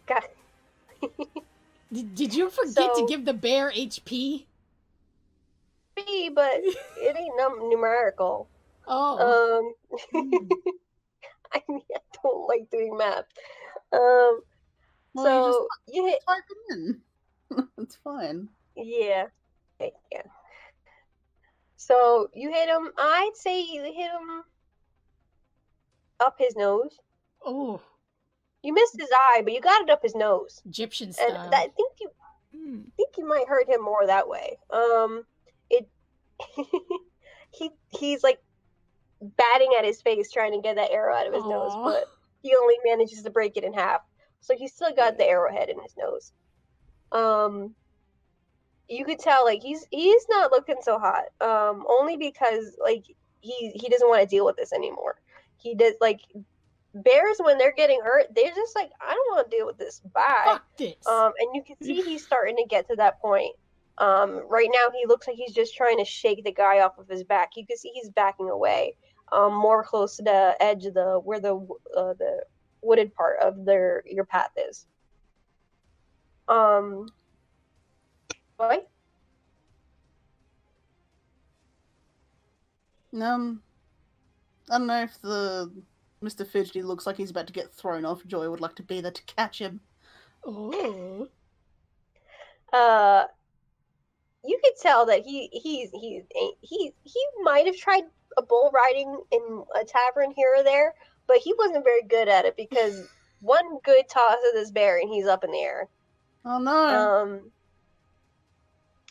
God. Did you forget to So- give the bear HP? B, but it ain't numerical. Oh. I mean, I don't like doing math. Well, So you hit. type it in. It's fine. Yeah. Okay, yeah. So you hit him. I'd say you hit him up his nose. Oh. You missed his eye, but you got it up his nose. Egyptian And style. I think you might hurt him more that way. It he's like batting at his face trying to get that arrow out of his nose, Aw. but he only manages to break it in half. So he's still got the arrowhead in his nose. You could tell like he's not looking so hot. Only because like he doesn't want to deal with this anymore. He does like bears when they're getting hurt, they're just like, I don't want to deal with this. Bye. Fuck this. And you can see he's starting to get to that point. Right now he looks like he's just trying to shake the guy off of his back. You can see he's backing away, more close to the edge of where the wooded part of your path is. Boy? I don't know if the Mr. Fidgety looks like he's about to get thrown off. Joy would like to be there to catch him. Oh. You could tell that he might have tried a bull riding in a tavern here or there, but he wasn't very good at it because one good toss of this bear and he's up in the air. Oh no!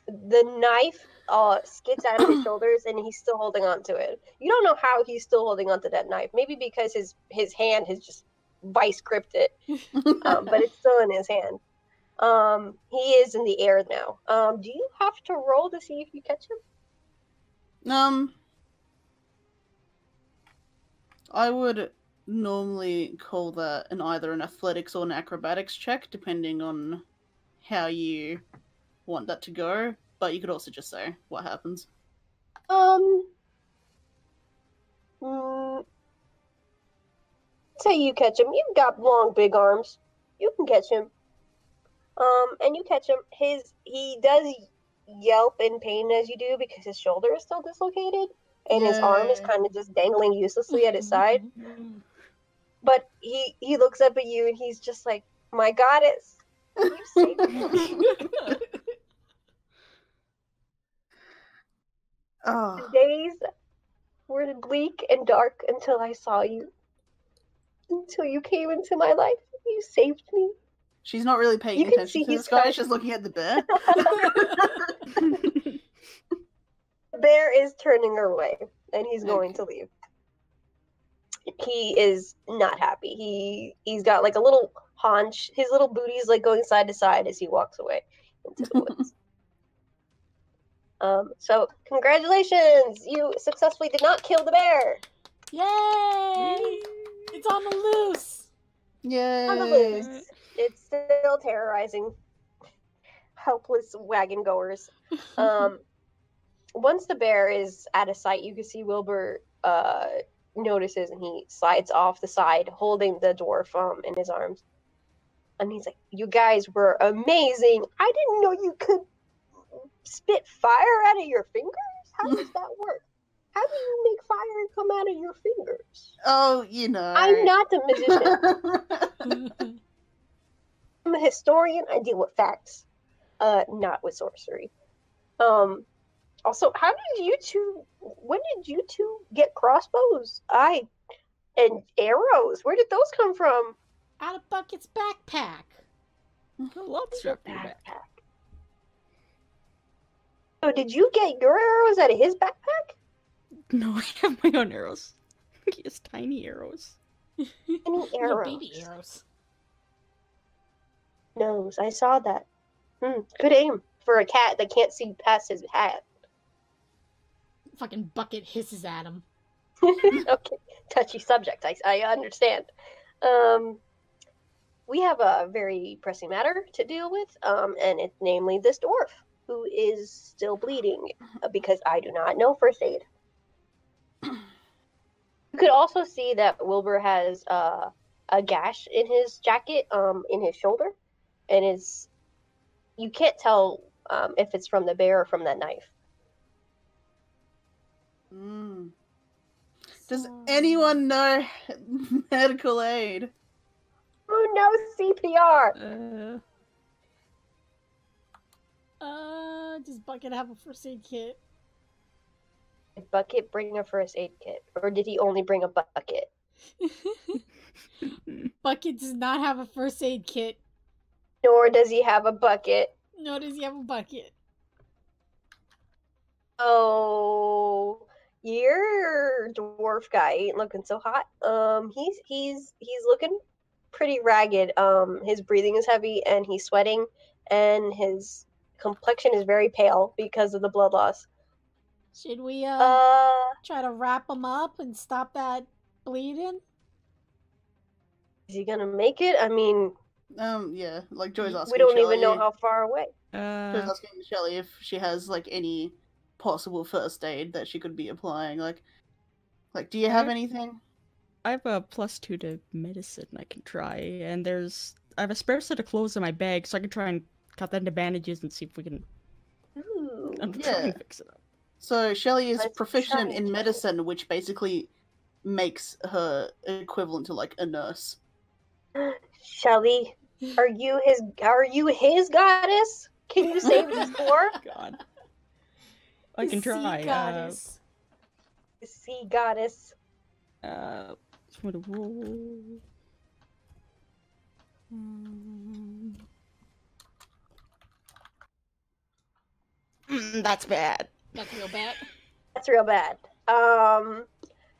the knife skids out of his shoulders, and he's still holding on to it. You don't know how he's still holding on to that knife. Maybe because his hand has just vice gripped it, but it's still in his hand. He is in the air now. Do you have to roll to see if you catch him? I would normally call that either an athletics or an acrobatics check, depending on how you want that to go. But you could also just say what happens. Say you catch him. You've got long, big arms. You can catch him. And you catch him. He does yelp in pain as you do because his shoulder is still dislocated and his arm is kind of just dangling uselessly at his side. But he looks up at you and he's just like, "My goddess, you saved me." The days were bleak and dark until I saw you. Until you came into my life. You saved me. She's not really paying You can attention see to he's this guy. kind- She's looking at the bear. The bear is turning her way, and he's going to leave. He is not happy. He's got like a little haunch. His little booty's like going side to side as he walks away into the woods. So congratulations! You successfully did not kill the bear. Yay! It's on the loose. Yay! On the loose. It's still terrorizing helpless wagon goers. Once the bear is out of sight, you can see Wilbur notices and he slides off the side, holding the dwarf in his arms. And he's like, "You guys were amazing. I didn't know you could spit fire out of your fingers. How does that work? How do you make fire come out of your fingers?" Oh, you know. I'm not a magician. I'm a historian. I deal with facts, not with sorcery. Also, how did you two? When did you two get crossbows? And arrows. Where did those come from? Out of Bucket's backpack. A lot strapped to your back. So did you get your arrows out of his backpack? No, I have my own arrows. He has tiny arrows. Any Little arrows? baby arrows. Nose. I saw that. Good aim for a cat that can't see past his hat. Fucking Bucket hisses at him. Okay, touchy subject. I understand. We have a very pressing matter to deal with, and it's namely this dwarf who is still bleeding because I do not know first aid. You could also see that Wilbur has a gash in his jacket, in his shoulder, and you can't tell if it's from the bear or from that knife. Does anyone know medical aid? Who knows CPR? Does Bucket have a first aid kit? Did Bucket bring a first aid kit, or did he only bring a bucket? Bucket does not have a first aid kit. Nor does he have a bucket. Nor does he have a bucket. Oh, your dwarf guy ain't looking so hot. He's looking pretty ragged. His breathing is heavy and he's sweating, and his complexion is very pale because of the blood loss. Should we try to wrap him up and stop that bleeding? Is he gonna make it? I mean, yeah, like Joy's asking. we don't Shelley, even know how far away. Joy's asking Shelly if she has like any possible first aid that she could be applying. Like, do you have anything? I have a +2 to medicine I can try, and I have a spare set of clothes in my bag, so I can try and cut that into bandages and see if we can try and fix it up. So Shelly is Let's proficient try in it. medicine, which basically makes her equivalent to like a nurse. Shelly, are you his goddess? Can you save this poor? God. I can try. Goddess. Sea goddess. Just want to roll. That's bad. That's real bad. That's real bad.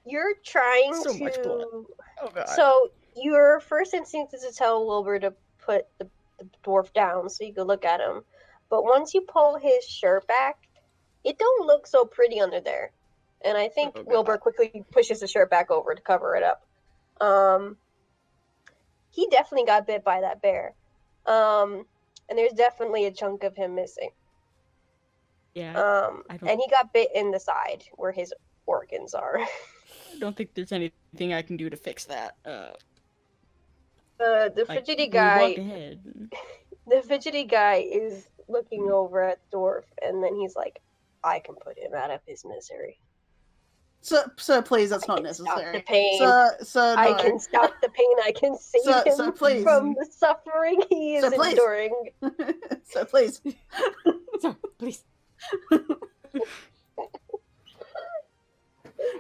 You're trying So to. much blood. Oh god. So your first instinct is to tell Wilbur to put the dwarf down so you could look at him. But once you pull his shirt back, it don't look so pretty under there. And I think Oh, God. Wilbur quickly pushes the shirt back over to cover it up. He definitely got bit by that bear. And there's definitely a chunk of him missing. Yeah. And he got bit in the side where his organs are. I don't think there's anything I can do to fix that. The Like, fidgety we guy. walk ahead. The fidgety guy is looking over at Dwarf, and then he's like, "I can put him out of his misery. Sir, please, that's not I can stop necessary. the pain. Sir, no. I can stop the pain. I can save Sir, him please. from the suffering he is Sir, please. enduring." Sir, please. Sir, please.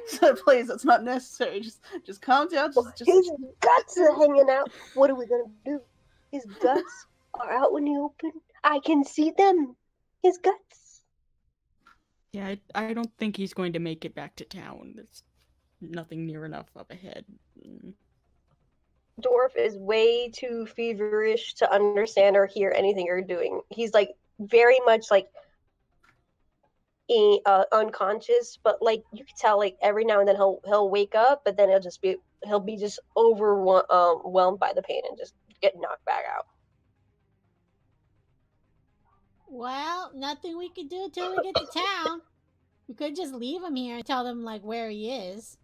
Sir, please, that's not necessary. Just calm down. His guts are hanging out. What are we gonna do? His guts are out in the open. I can see them. His guts. Yeah, I don't think he's going to make it back to town. There's nothing near enough up ahead. Dwarf is way too feverish to understand or hear anything you're doing. He's like very much like unconscious, but like you can tell like every now and then he'll wake up, but then he'll be just overwhelmed by the pain and just get knocked back out. Well, nothing we could do till we get to town. We could just leave him here and tell them like where he is.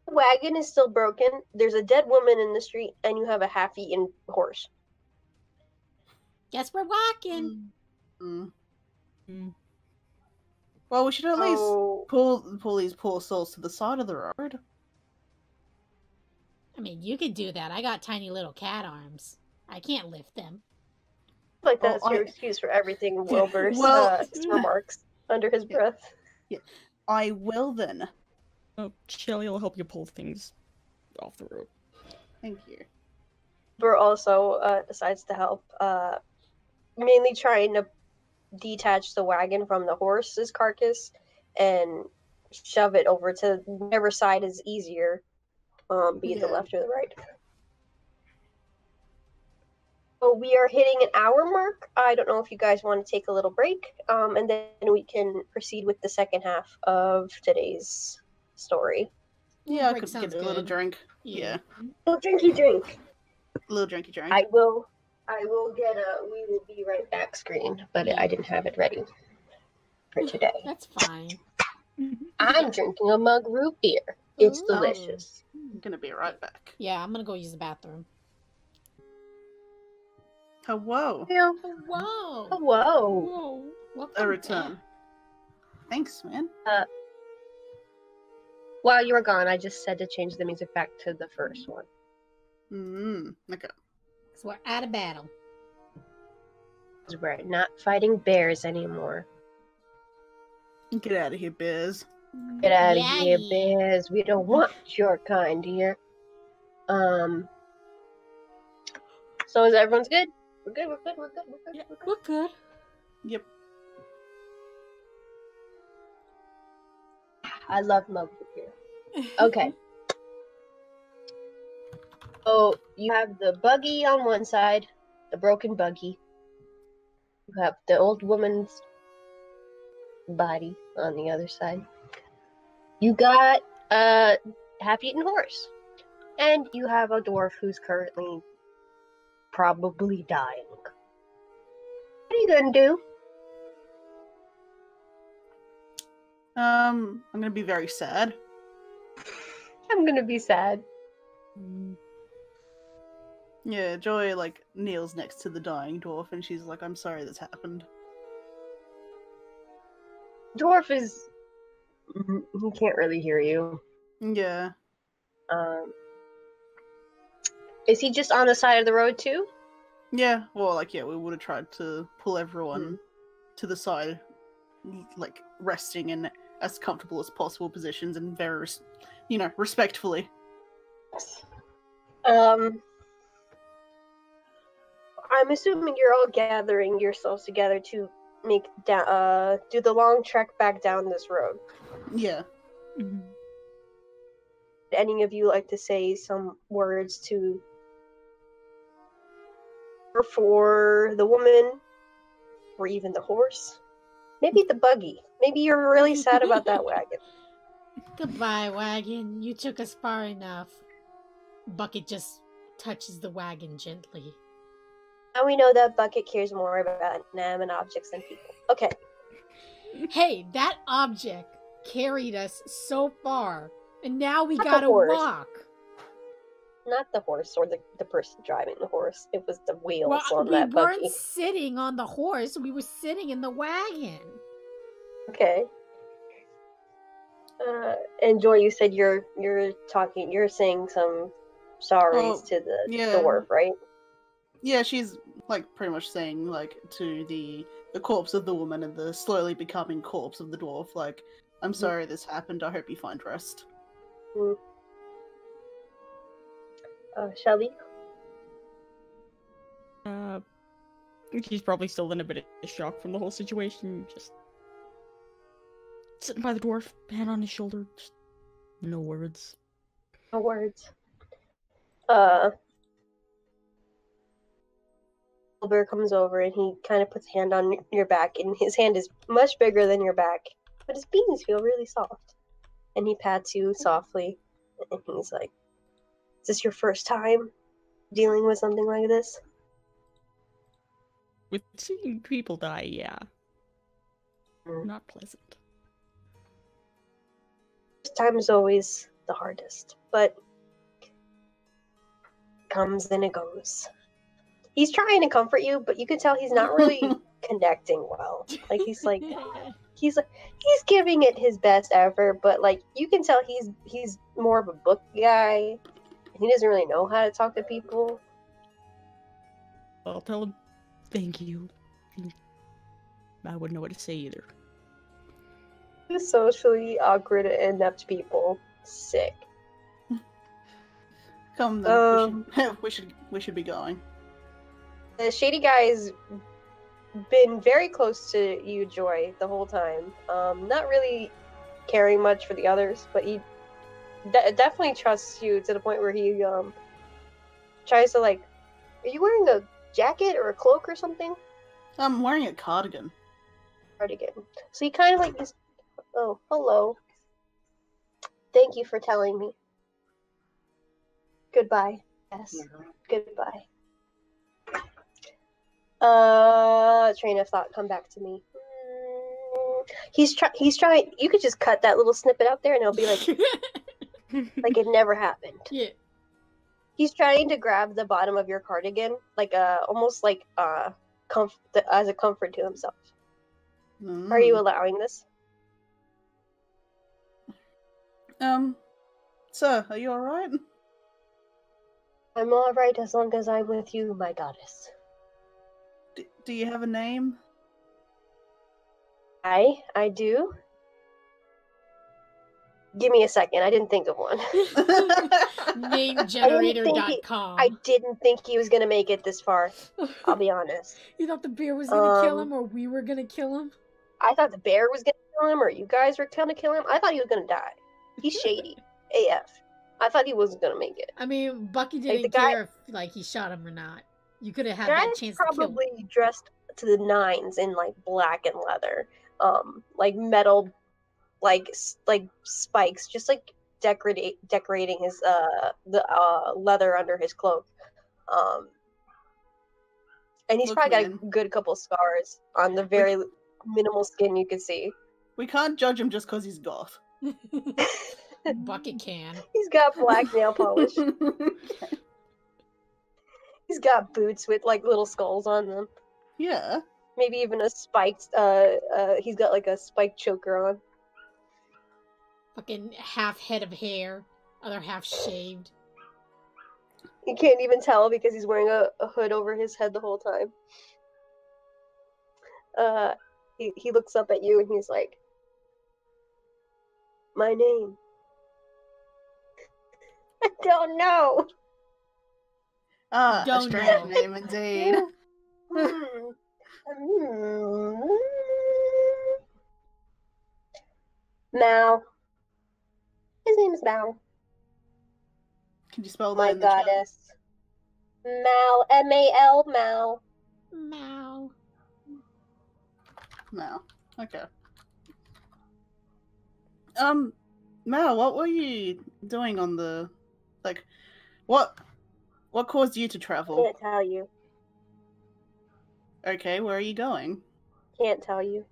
The wagon is still broken. There's a dead woman in the street, and you have a half-eaten horse. Guess we're walking. Well, we should at least Oh, pull these poor souls to the side of the road. I mean, you could do that. I got tiny little cat arms. I can't lift them. like that's Oh, your I- excuse for everything. Wilbur Well- remarks under his breath. I will then. Oh, Shelly will help you pull things off the road. Thank you. Wilbur also decides to help, mainly trying to detach the wagon from the horse's carcass and shove it over to whatever side is easier, be it the Yeah. left or the right. So we are hitting an hour mark. I don't know if you guys want to take a little break, and then we can proceed with the second half of today's story. Yeah, I Break could sounds get a little good. drink. Yeah. Little drinky drink. A little drinky drink. I will get a "we will be right back" screen, but I didn't have it ready for today. That's fine. I'm drinking a mug root beer. It's Ooh. delicious. I'm gonna be right back. Yeah, I'm gonna go use the bathroom. Hello. Yeah. Oh, whoa. Oh, whoa. Whoa. Welcome A return. Thanks, man. While you were gone, I just said to change the music back to the first one. Okay. So we're out of battle. 'Cause we're not fighting bears anymore. Get out of here, Biz. Get out of Yeah, here, yeah. bears. We don't want your kind here. So is everyone's good? We're good. Yeah, we're good. Yep. I love mug root beer. Okay. So you have the buggy on one side, the broken buggy. You have the old woman's body on the other side. You got a half-eaten horse. And you have a dwarf who's currently probably dying. What are you gonna do? I'm gonna be very sad. I'm gonna be sad. Yeah, Joy kneels next to the dying dwarf, and she's like, "I'm sorry this happened." Dwarf is... he can't really hear you. Yeah. Is he just on the side of the road too? Yeah. Well, we would have tried to pull everyone to the side, resting in as comfortable as possible positions and very, respectfully. I'm assuming you're all gathering yourselves together to make do the long trek back down this road. Yeah. Mhm. Would any of you like to say some words to or for the woman, or even the horse? Maybe the buggy. Maybe you're really sad about that wagon. Goodbye, wagon. You took us far enough. Bucket just touches the wagon gently. Now we know that Bucket cares more about inanimate objects than people. Okay. Hey, that object carried us so far, and now we Not the gotta horse. walk. Not the horse or the person driving the horse. It was the wheels Well, on we that weren't buggy. sitting on the horse, we were sitting in the wagon. Okay. And Joy, you said you're saying some sorries Oh, to the yeah. dwarf, right? Yeah, she's like pretty much saying like to the corpse of the woman and the slowly becoming corpse of the dwarf, like, I'm sorry this happened, I hope you find rest. Shelly? She's probably still in a bit of shock from the whole situation. Just sitting by the dwarf, hand on his shoulder. Just no words. No words. Wilbur comes over and he kind of puts a hand on your back, and his hand is much bigger than your back, but his beans feel really soft. And he pats you softly, and he's like, "Is this your first time dealing with something like this?" With seeing people die, yeah. Mm. Not pleasant. First time is always the hardest, but it comes and it goes. He's trying to comfort you, but you can tell he's not really connecting well. Like he's giving it his best effort, but like you can tell he's more of a book guy. He doesn't really know how to talk to people. I'll tell him thank you. I wouldn't know what to say either. Socially awkward and inept people. Sick. Come then, we should be going. The shady guy's been very close to you, Joy, the whole time. Not really caring much for the others, but he definitely trusts you to the point where he tries to like. Are you wearing a jacket or a cloak or something? I'm wearing a cardigan. Cardigan. So he kind of like just, oh, hello. Thank you for telling me. Goodbye. Yes. Goodbye. Train of thought, come back to me. He's trying. You could just cut that little snippet out there, and it'll be like it never happened. Yeah. He's trying to grab the bottom of your cardigan, like almost like as a comfort to himself. Are you allowing this? Sir, are you alright? I'm all right as long as I'm with you, my goddess. Do you have a name? I do. Give me a second. I didn't think of one. Namegenerator.com. I didn't think he was gonna make it this far. I'll be honest. You thought the bear was gonna kill him, or we were gonna kill him? I thought the bear was gonna kill him, or you guys were gonna kill him. I thought he was gonna die. He's shady. AF. I thought he wasn't gonna make it. I mean, Bucky didn't the guy- care if like he shot him or not. You could have had Guy's that chance to kill him. probably dressed to the nines in like black and leather, like metal, like spikes, just like decorating his the leather under his cloak, and he's Look, probably got a man. good couple scars on the very minimal skin you can see. We can't judge him just because he's goth. Bucket can. He's got black nail polish. He's got boots with like little skulls on them. Yeah. Maybe even a spiked. He's got like a spiked choker on. Fucking half head of hair, other half shaved. You can't even tell because he's wearing a hood over his head the whole time. He looks up at you and he's like, "My name." I don't know. Ah, a Don't strange know. name indeed. Mal. His name is Mal. Can you spell that My in the chat? goddess. Mal. M-A-L. Mal. Meow. No. Okay. Mal, what were you doing on the, like, what caused you to travel? Can't tell you. Okay, where are you going? Can't tell you.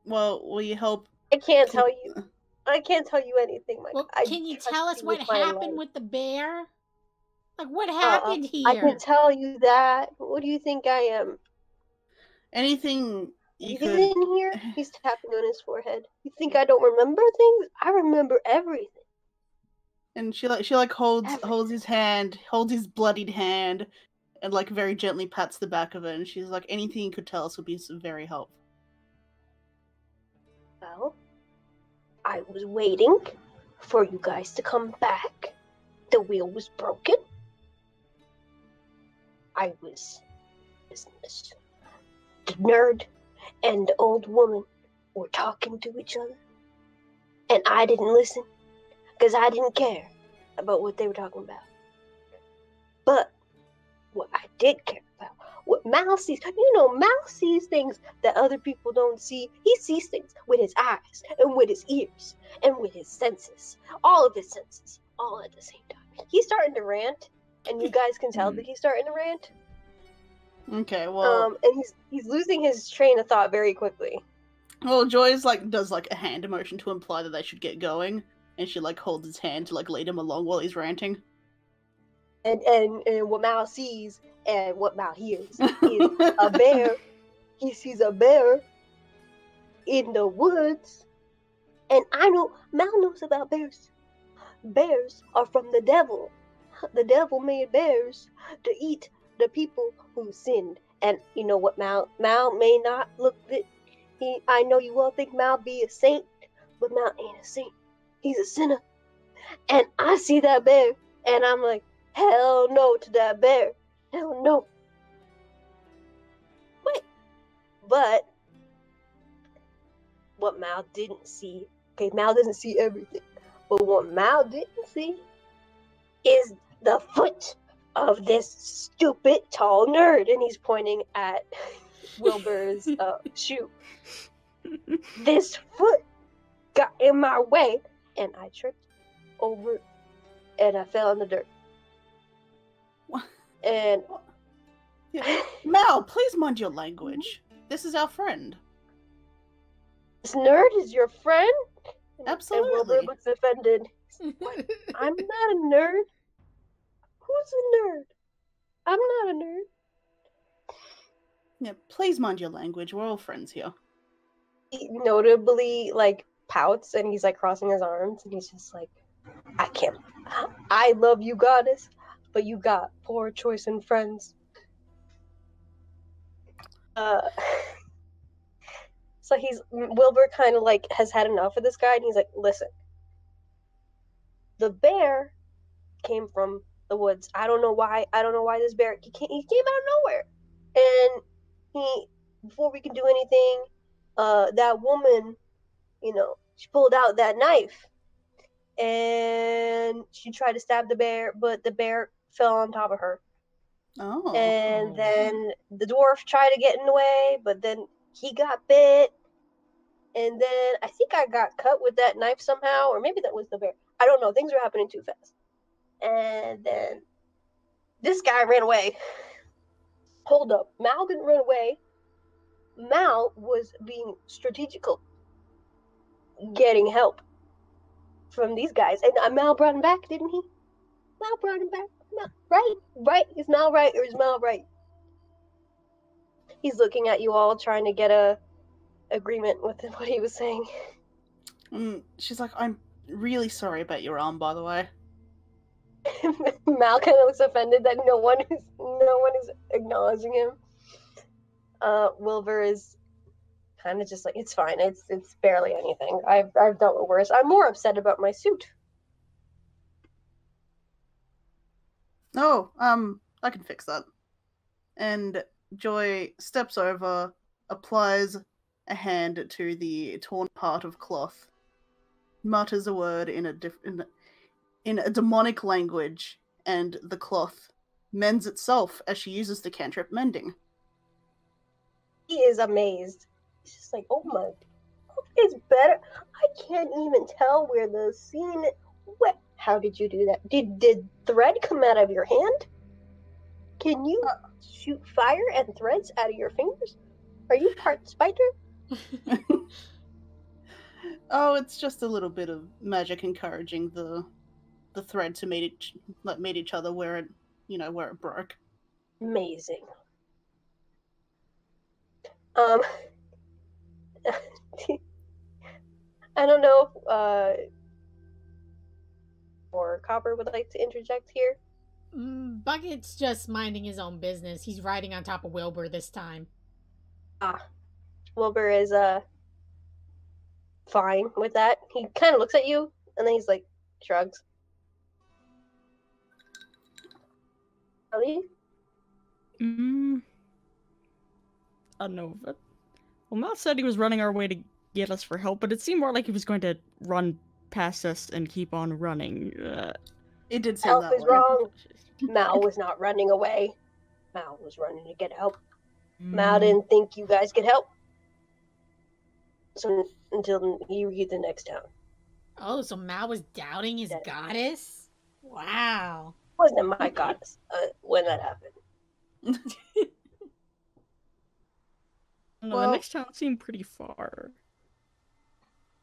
Well, will you help? I can't tell you. I can't tell you anything, Mike. Well, I can you trust tell us you what with my happened life. with the bear? Like, what happened I here? can tell you that. What do you think I am? Anything you He's could. in here. He's tapping on his forehead. You think I don't remember things? I remember everything. And she holds his hand, holds his bloodied hand, and like very gently pats the back of it. And she's like, anything you could tell us would be very helpful. Well, I was waiting for you guys to come back. The wheel was broken. I was business. The nerd and the old woman were talking to each other. And I didn't listen because I didn't care about what they were talking about. But what I did care about, what Mal sees, Mal sees things that other people don't see. He sees things with his eyes and with his ears and with his senses. All of his senses, all at the same time. He's starting to rant, and you guys can tell that he's starting to rant. Okay, well, and he's losing his train of thought very quickly. well, Joy's does a hand motion to imply that they should get going, and she holds his hand to lead him along while he's ranting. And what Mal sees and what Mal hears is a bear. He sees a bear in the woods, and I know Mal knows about bears. Bears are from the devil. The devil made bears to eat the people who sinned. And you know what, Mal may not look that I know you all think Mal be a saint, but Mal ain't a saint. He's a sinner. And I see that bear, and I'm like, hell no to that bear. Hell no. Wait. But what Mal didn't see, okay, Mal doesn't see everything, but what Mal didn't see is the foot of this stupid tall nerd. And he's pointing at Wilbur's shoe. This foot got in my way, and I tripped over and I fell in the dirt. What? And Mal, please mind your language. This is our friend. This nerd is your friend? Absolutely. And Wilbur looks offended. What? I'm not a nerd. Who's a nerd? I'm not a nerd. Yeah, please mind your language. We're all friends here. He notably pouts, and he's crossing his arms, and he's just like, I can't. I love you, goddess, but you got poor choice in friends. So Wilbur kind of has had enough of this guy, and he's like, listen, the bear came from the woods. I don't know why this bear, he came out of nowhere. And before we can do anything, that woman, she pulled out that knife, and she tried to stab the bear, but the bear fell on top of her. Oh. And then the dwarf tried to get in the way, but then he got bit. And then I think I got cut with that knife somehow, or maybe that was the bear. I don't know. Things were happening too fast. And then this guy ran away. Hold up. Mal didn't run away. Mal was being strategical, getting help from these guys. And Mal brought him back, didn't he? Mal brought him back. Mal, right? Right? Is Mal right, or is Mal right? He's looking at you all, trying to get a agreement with what he was saying. She's like, I'm really sorry about your arm, by the way. Mal kind of looks offended that no one is acknowledging him. Wilbur is kind of just like, it's fine. It's barely anything. I've dealt with worse. I'm more upset about my suit. Oh, I can fix that. And Joy steps over, applies a hand to the torn part of cloth, mutters a word in a demonic language, and the cloth mends itself as she uses the cantrip mending. He is amazed. He's just like, oh my, it's better. I can't even tell where the scene. What? How did you do that? Did thread come out of your hand? Can you shoot fire and threads out of your fingers? Are you part spider? Oh, it's just a little bit of magic encouraging the thread to meet each other where it broke. Amazing. I don't know if or Copper would like to interject here. Bucket's just minding his own business. He's riding on top of Wilbur this time. Wilbur is fine with that. He kind of looks at you and then he's like shrugs. Really? I don't know. Well, Matt said he was running our way to get us for help, but it seemed more like he was going to run past us and keep on running. It did seem Help that is way. wrong. Mal was not running away. Mal was running to get help. Mal didn't think you guys could help. So until he read the next town. Oh, so Mal was doubting his goddess? Wow. Wasn't my goddess when that happened. No, Well- the next town seemed pretty far.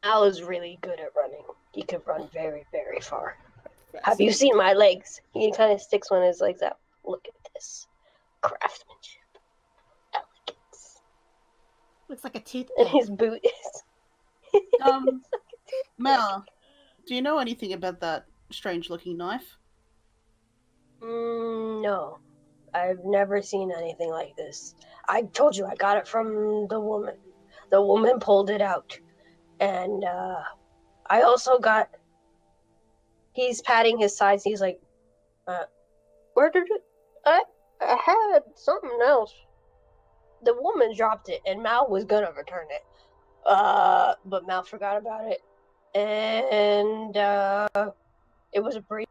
Al is really good at running. He could run very, very far. Have you seen my legs? He kind of sticks one of his legs out. Look at this. Craftsmanship. Elegance. Looks like a tooth. And his boot is... Mel, do you know anything about that strange-looking knife? No. I've never seen anything like this. I told you I got it from the woman. The woman pulled it out. And I also got... He's patting his sides. He's like, where did it... I had something else. The woman dropped it, and Mal was gonna return it. But Mal forgot about it. And it was a bracelet,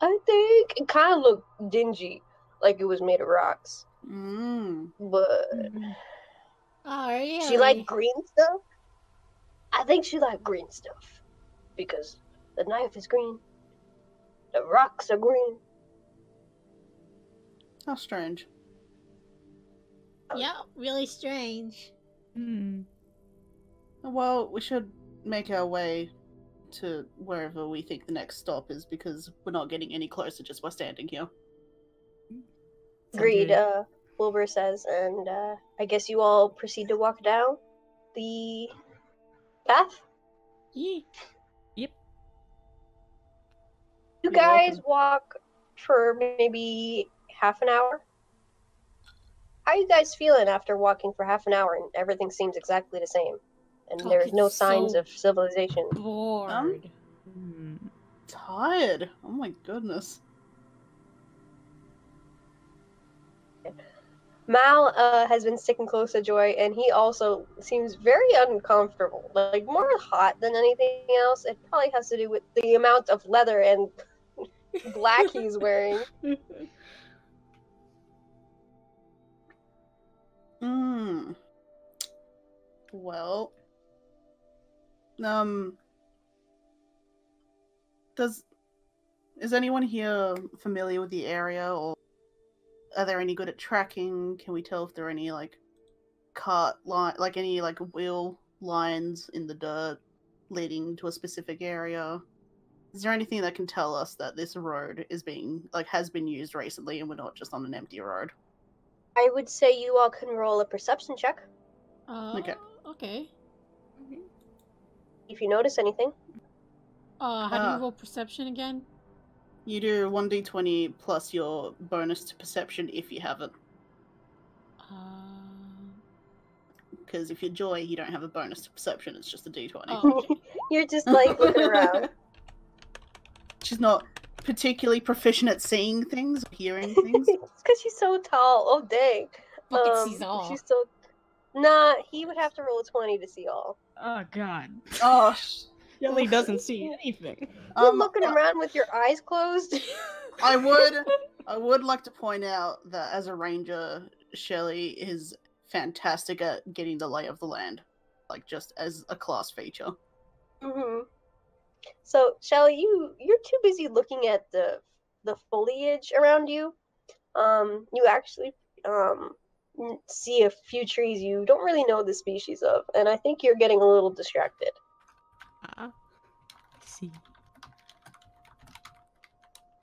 I think. It kind of looked dingy, like it was made of rocks. But Oh, yeah. she liked green stuff. I think she liked green stuff because the knife is green, the rocks are green. How strange. Yeah, really strange. Well, we should make our way to wherever we think the next stop is, because we're not getting any closer just by standing here. Agreed, Okay. Wilbur says, and I guess you all proceed to walk down the path. Yeah. You You're guys welcome. walk for maybe half an hour. How are you guys feeling after walking for half an hour and everything seems exactly the same? And there's no signs so of civilization. Bored. Tired. Oh my goodness. Mal has been sticking close to Joy, and he also seems very uncomfortable. Like, more hot than anything else. It probably has to do with the amount of leather and black he's wearing. Well, is anyone here familiar with the area, or are there any good at tracking? Can we tell if there are any wheel lines in the dirt leading to a specific area? Is there anything that can tell us that this road has been used recently and we're not just on an empty road? I would say you all can roll a perception check Okay. Okay. if you notice anything. How do you roll perception again? You do 1d20 plus your bonus to perception if you have it. Because if you're Joy, you don't have a bonus to perception, it's just a d20. Oh, okay. You're just like looking around. She's not particularly proficient at seeing things, or hearing things. It's because she's so tall. Oh, dang. Bucket sees all. She's so... Nah, he would have to roll a 20 to see all. Oh god. Oh, Shelly doesn't see anything. You're looking around with your eyes closed. I would like to point out that as a ranger, Shelley is fantastic at getting the lay of the land, like just as a class feature. Mm-hmm. So, Shelly, you're too busy looking at the foliage around you. You actually see a few trees you don't really know the species of, and I think you're getting a little distracted. I see.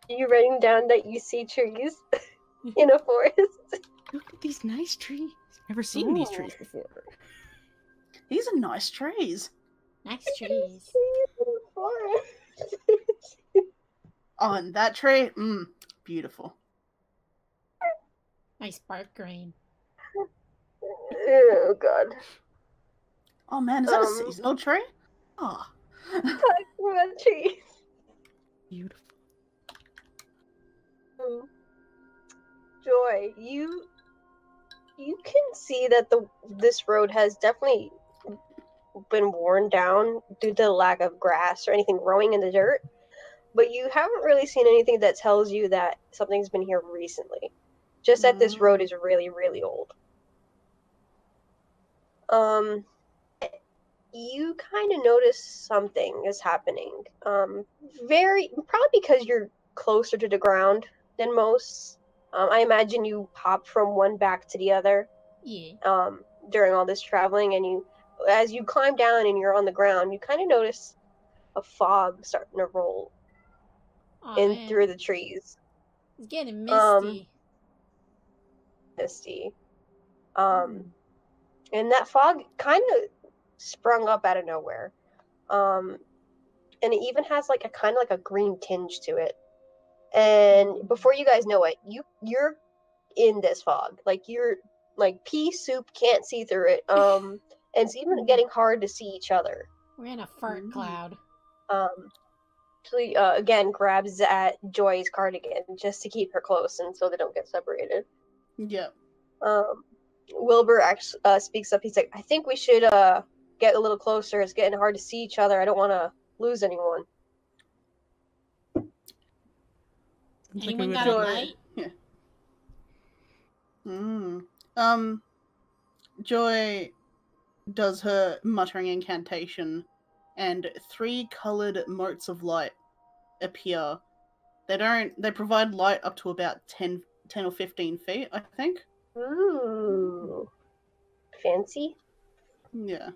Are you writing down that you see trees in a forest? Look at these nice trees. Never seen these Ooh. trees before. These are nice trees. Nice trees. Oh, and that tree, beautiful. Nice bark grain. Oh god. Oh man, is that a seasonal tree? Oh. What trees? Beautiful. Joy, you can see that this road has definitely been worn down due to the lack of grass or anything growing in the dirt, but you haven't really seen anything that tells you that something's been here recently. Just that this road is really, really old. You kind of notice something is happening. Probably because you're closer to the ground than most. I imagine you hop from one back to the other. Yeah. During all this traveling, and as you climb down and you're on the ground, you kind of notice a fog starting to roll in through the trees. It's getting misty. Misty. And that fog kind of sprung up out of nowhere. And it even has like a kind of like a green tinge to it. And before you guys know it, you're in this fog. Like you're like pea soup, can't see through it. And it's even getting hard to see each other. We're in a fart cloud. So again grabs at Joy's cardigan just to keep her close and so they don't get separated. Yep. Wilbur actually speaks up. He's like, I think we should get a little closer. It's getting hard to see each other. I don't want to lose anyone. Anyone got a light? Yeah. Joy does her muttering incantation, and 3 colored motes of light appear. They provide light up to about 10 or 15 feet, I think. Ooh. Fancy? Yeah.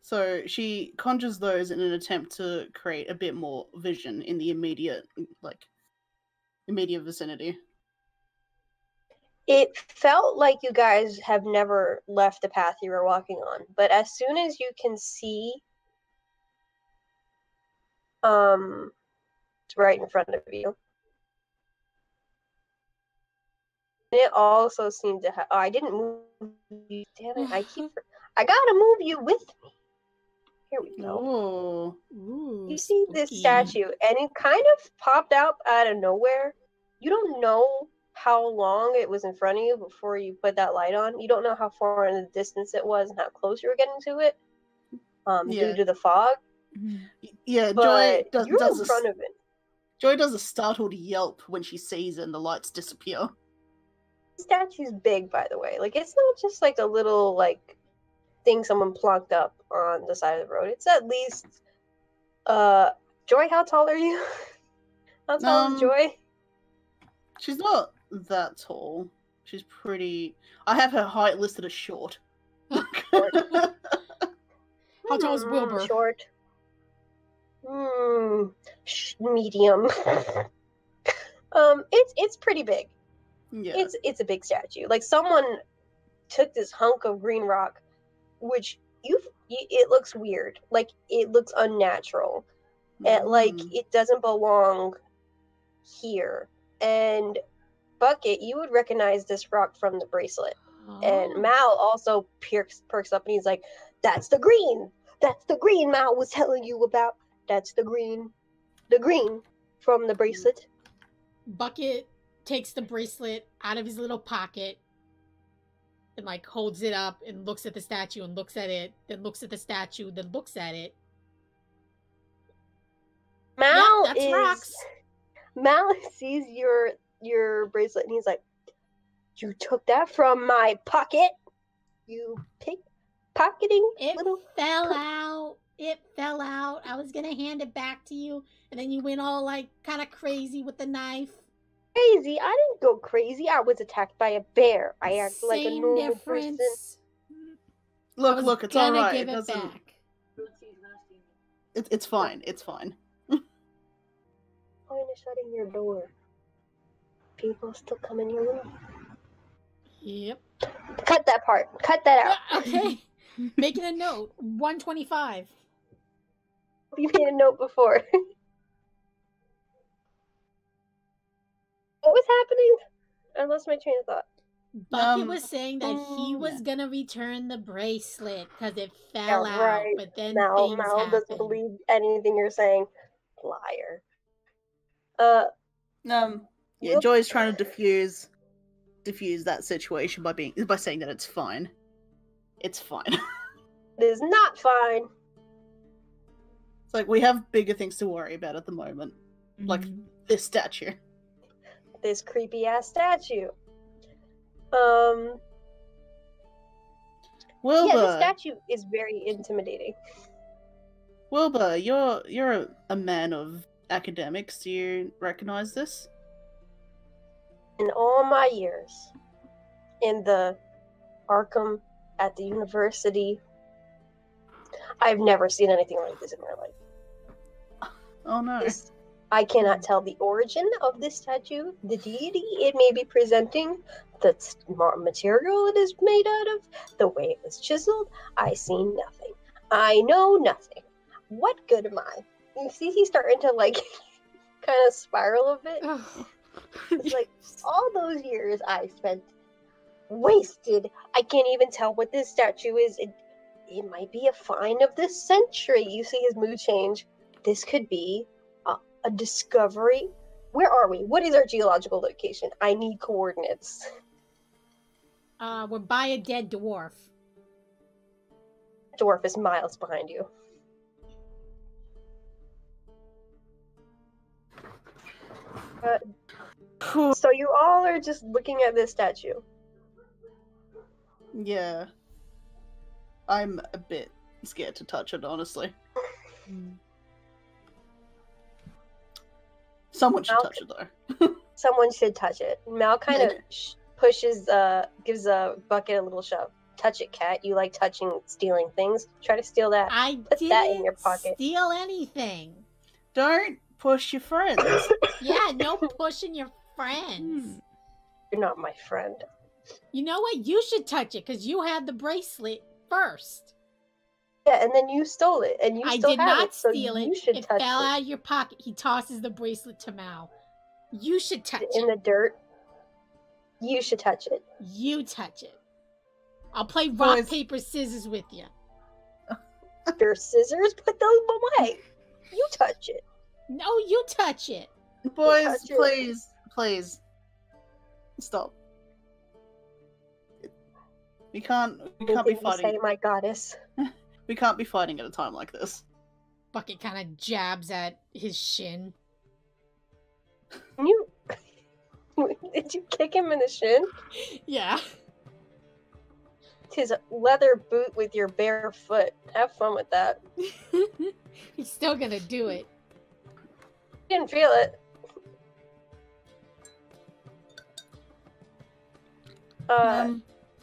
So she conjures those in an attempt to create a bit more vision in the immediate vicinity. It felt like you guys have never left the path you were walking on, but as soon as you can see it's right in front of you. It also seemed to have I didn't move you. Damn it, I gotta move you with me. Here we go. Ooh, you see spooky. this statue, and it kind of popped out of nowhere. You don't know how long it was in front of you before you put that light on. You don't know how far in the distance it was and how close you were getting to it, due to the fog. Yeah, But Joy you're in front of it. Joy does a startled yelp when she sees it and the lights disappear. The statue's big, by the way. Like, it's not just like a little like thing someone plonked up on the side of the road. It's at least Joy, how tall are you? How tall is Joy? She's not that tall. She's pretty. I have her height listed as short. How tall is Wilbur? Short. Medium. It's pretty big. Yeah. It's a big statue. Like someone took this hunk of green rock, which it looks weird. Like it looks unnatural. And like it doesn't belong here. And Bucket, you would recognize this rock from the bracelet. And Mal also perks up and he's like, that's the green. That's the green Mal was telling you about. That's the green. The green from the bracelet. Bucket takes the bracelet out of his little pocket, and like holds it up and looks at the statue and looks at it, then looks at the statue, then looks at it. Mal Yep, that's rocks. Mal sees your bracelet and he's like, "You took that from my pocket. You pickpocketing It little." fell out. It fell out. I was gonna hand it back to you, and then you went all like kind of crazy with the knife. Crazy? I didn't go crazy. I was attacked by a bear. I act like a Same normal person. difference. I Look, was look, it's gonna alright. give It it doesn't. back. It's fine. It's fine. Point is shutting your door. People still come in your room. Yep. Cut that part. Cut that out. Yeah, okay. Making a note. 125. You made a note before. What was happening? I lost my train of thought. Bucket was saying that he was yeah. gonna return the bracelet because it fell Yeah, out, right. but then Mal things doesn't happened. believe anything you're saying. Liar. Yeah, Whoop. Joy's trying to diffuse that situation by saying that it's fine. It's fine. It is not fine. It's like we have bigger things to worry about at the moment. Like Mhm. this statue. This creepy ass statue. Wilbur, Yeah, this statue is very intimidating. Wilbur, you're a man of academics. Do you recognize this? In all my years in the Arkham at the university, I've never seen anything like this in my life. Oh no. I cannot tell the origin of this statue, the deity it may be presenting, the material it is made out of, the way it was chiseled. I see nothing. I know nothing. What good am I? You see, he's starting to like kind of spiral a bit. It's like all those years I spent wasted. I can't even tell what this statue is. It might be a find of this century. You see his mood change. This could be a discovery. Where are we? What is our geological location? I need coordinates. We're by a dead dwarf. Dwarf is miles behind you. So you all are just looking at this statue. Yeah. I'm a bit scared to touch it, honestly. Someone should touch it though. Someone should touch it. Mal kind of pushes, gives a bucket a little shove. Touch it, cat. You like stealing things. Try to steal that. I Put didn't that in your pocket. steal anything. Don't push your friends. Yeah, no pushing your friends. You're not my friend. You know what? You should touch it because you had the bracelet first. Yeah, and then you stole it, and you I still did have not it, so steal you it. should It touch fell it. out of your pocket. He tosses the bracelet to Mal. You should touch In the it. dirt. You should touch it. You touch it. I'll play rock, Boys. paper, scissors with you. Your scissors, put those away. You touch it. No, you touch it. Boys, touch it. please. Stop. We can't be Anything you fighting. say, my goddess. We can't be fighting at a time like this. Bucket kind of jabs at his shin. You did you kick him in the shin? Yeah. His leather boot with your bare foot. Have fun with that. He's still gonna do it. Didn't feel it.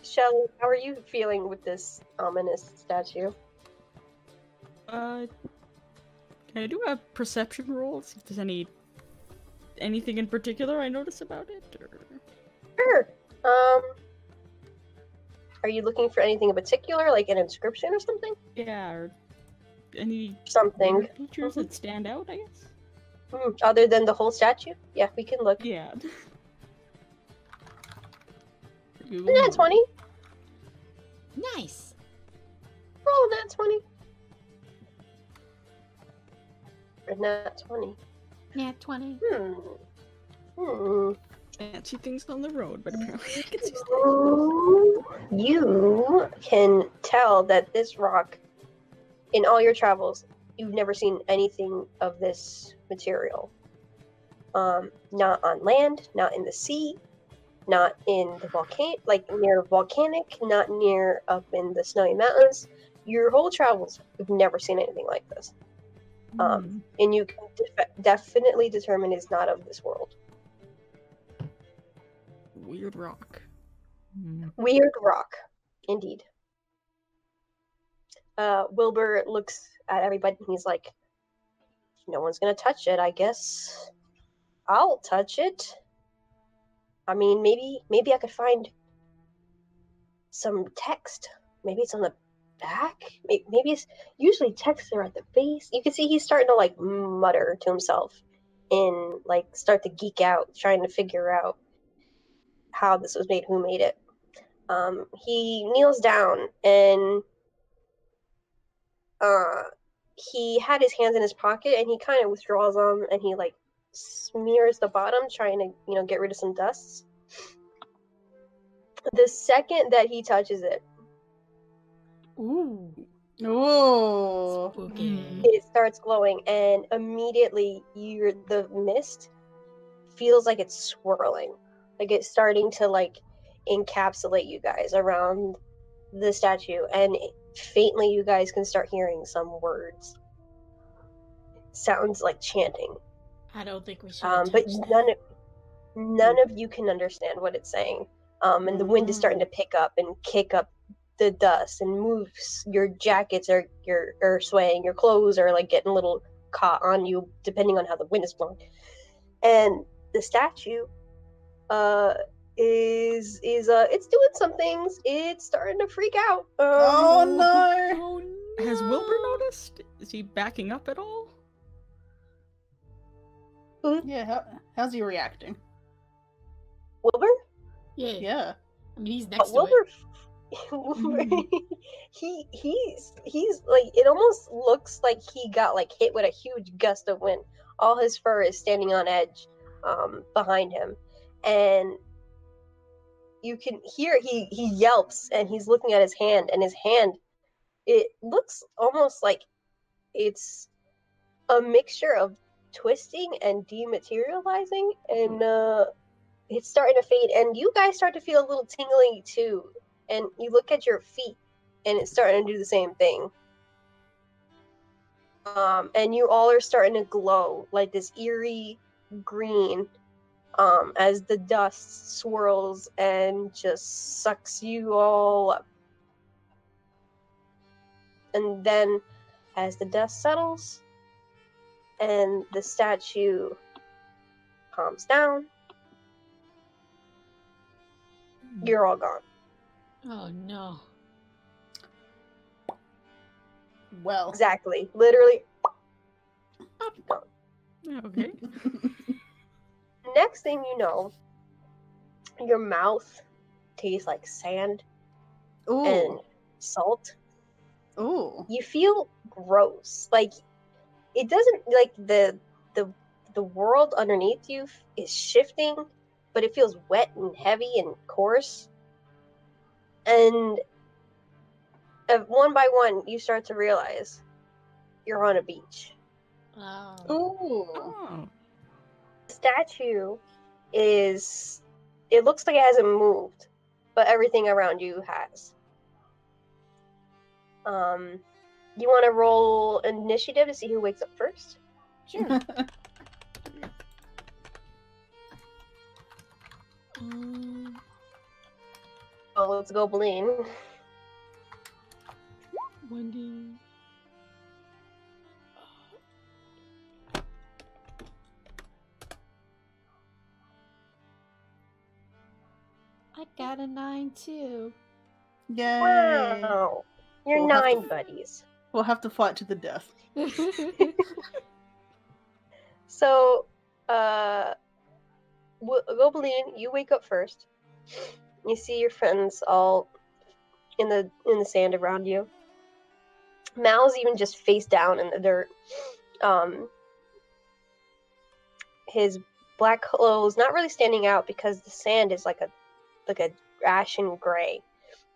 Shelly, how are you feeling with this ominous statue? Can I do a perception roll? See if there's anything in particular I notice about it? Or... Sure. Are you looking for anything in particular, like an inscription or something? Yeah, or any Something. weird features that stand out, I guess? Other than the whole statue? Yeah, we can look. Yeah. Nat 20. Nice. Roll a nat 20. Or nat 20. Nat 20. Hmm. Fancy things on the road, but apparently I can see Ooh. You can tell that this rock, in all your travels, you've never seen anything of this material. Not on land, not in the sea, not in the near volcanic, not near up in the snowy mountains. Your whole travels, you've never seen anything like this. And you can definitely determine it's not of this world. Weird rock. Weird rock, indeed. Wilbur looks at everybody and he's like, no one's gonna touch it, I guess. I'll touch it. I mean, maybe I could find some text. Maybe it's on the back. Maybe it's usually texts are at the base. You can see he's starting to like mutter to himself and like start to geek out, trying to figure out how this was made, who made it. He kneels down and he had his hands in his pocket and he kind of withdraws them and he like smears the bottom, trying to get rid of some dusts. The second that he touches it, Ooh. Oh. Spooky. it starts glowing, and immediately the mist feels like it's swirling, like it's starting to like encapsulate you guys around the statue, and faintly you guys can start hearing some words. Sounds like chanting. I don't think we should. But none of you can understand what it's saying. And the wind is starting to pick up and kick up the dust and moves. Your jackets are swaying. Your clothes are like getting a little caught on you, depending on how the wind is blowing. And the statue, is it's doing some things. It's starting to freak out. Oh no! Oh, no. Has Wilbur noticed? Is he backing up at all? Yeah, how's he reacting? Wilbur? Yeah. Yeah. I mean, he's next to Wilbur. it. He's like, it almost looks like he got like hit with a huge gust of wind. All his fur is standing on edge behind him, and you can hear he yelps, and he's looking at his hand, and his hand, it looks almost like it's a mixture of twisting and dematerializing, and it's starting to fade, and you guys start to feel a little tingling too, and you look at your feet and it's starting to do the same thing, and you all are starting to glow like this eerie green, as the dust swirls and just sucks you all up. And then as the dust settles and the statue calms down, you're all gone. Oh no. Well. Exactly. Literally gone. Okay. Next thing you know, your mouth tastes like sand Ooh. and salt. Ooh. You feel gross. Like, it doesn't, like, the world underneath you is shifting, but it feels wet and heavy and coarse. And one by one, you start to realize you're on a beach. Oh. Ooh. Oh. The statue it looks like it hasn't moved, but everything around you has. You want to roll initiative to see who wakes up first? Sure. Oh, let's go, Blaine. Wendy. I got a 9 too. Yay. Wow. You're We'll have 9 to- buddies. We'll have to fight to the death. So, Goblin, you wake up first. You see your friends all in the sand around you. Mal's even just face down in the dirt. His black clothes not really standing out because the sand is like a ashen gray,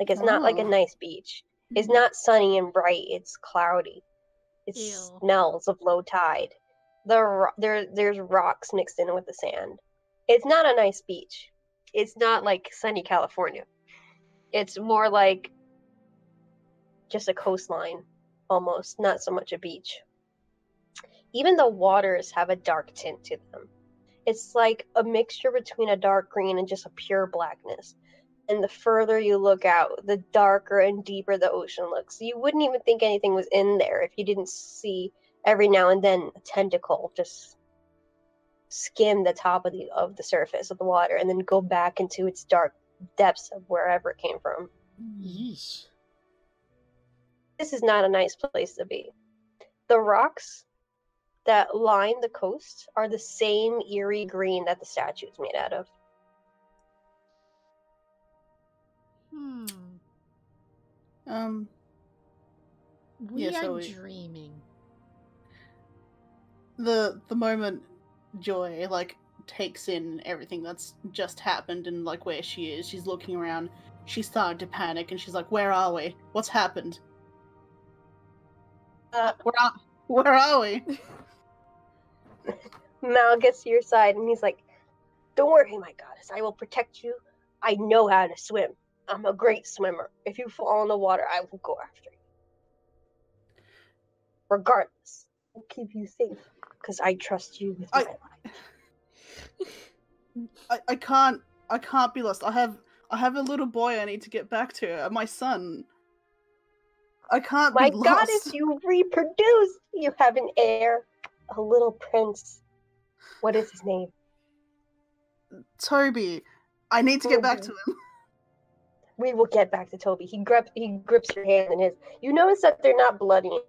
Like, it's not like a Oh. nice beach. It's not sunny and bright. It's cloudy. It Ew. smells of low tide. There's rocks mixed in with the sand. It's not a nice beach. It's not like sunny California. It's more like just a coastline, almost, not so much a beach. Even the waters have a dark tint to them. It's like a mixture between a dark green and just a pure blackness. And the further you look out, the darker and deeper the ocean looks. You wouldn't even think anything was in there if you didn't see every now and then a tentacle just skim the top of the surface of the water and then go back into its dark depths of wherever it came from. Yeesh. This is not a nice place to be. The rocks that line the coast are the same eerie green that the statue is made out of. We Yeah, so are we- dreaming. The moment Joy like takes in everything that's just happened and like where she is, she's looking around. She's starting to panic and she's like, "Where are we? What's happened? Where are we?" Mal gets to your side and he's like, "Don't worry, my goddess. I will protect you. I know how to swim. I'm a great swimmer. If you fall in the water, I will go after you. Regardless, I'll keep you safe because I trust you with my life." I can't be lost. I have a little boy I need to get back to. My son. I can't My be lost. goddess, you reproduce. You have an heir, a little prince. What is his name? Toby. I need to get back to Toby. him. We will get back to Toby. He grips your hand in his. You notice that they're not bloody.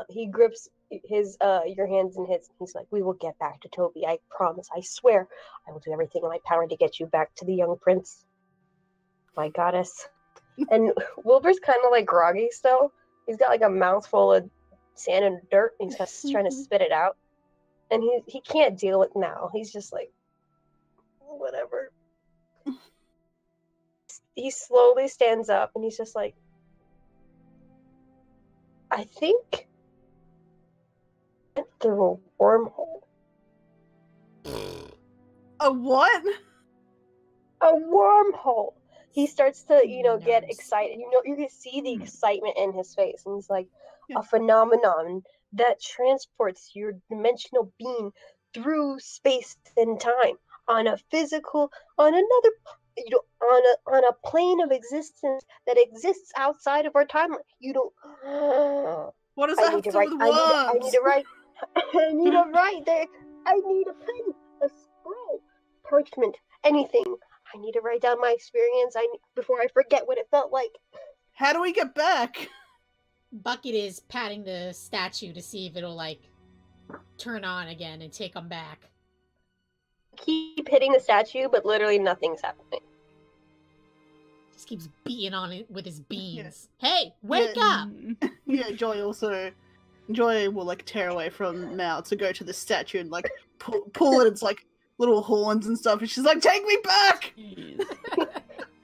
He grips his your hands in his. He's like, "We will get back to Toby. I promise. I swear. I will do everything in my power to get you back to the young prince, my goddess." And Wilbur's kind of like groggy still. He's got like a mouthful of sand and dirt. And he's trying to spit it out, and he can't deal with Mal. He's just like, whatever. He slowly stands up and he's just like, "I think I went through a wormhole." A what? A wormhole. He starts to, get Nerds. excited. You can see the excitement in his face, and he's like, Yeah. "A phenomenon that transports your dimensional being through space and time on a physical, on another, on a plane of existence that exists outside of our timeline. You don't." What does I that have need to to do write. with I need worms? to write. I need to write there. I need a pen, a scroll, parchment, anything. I need to write down my experience. Before I forget what it felt like. How do we get back? Bucket is patting the statue to see if it'll like turn on again and take him back. Keep hitting the statue, but literally nothing's happening. Just keeps beating on it with his beans. Hey, wake Yeah. up! Yeah, Joy will like tear away from Mal to go to the statue and like pull at its like little horns and stuff, and she's like, "Take me back!" Jeez.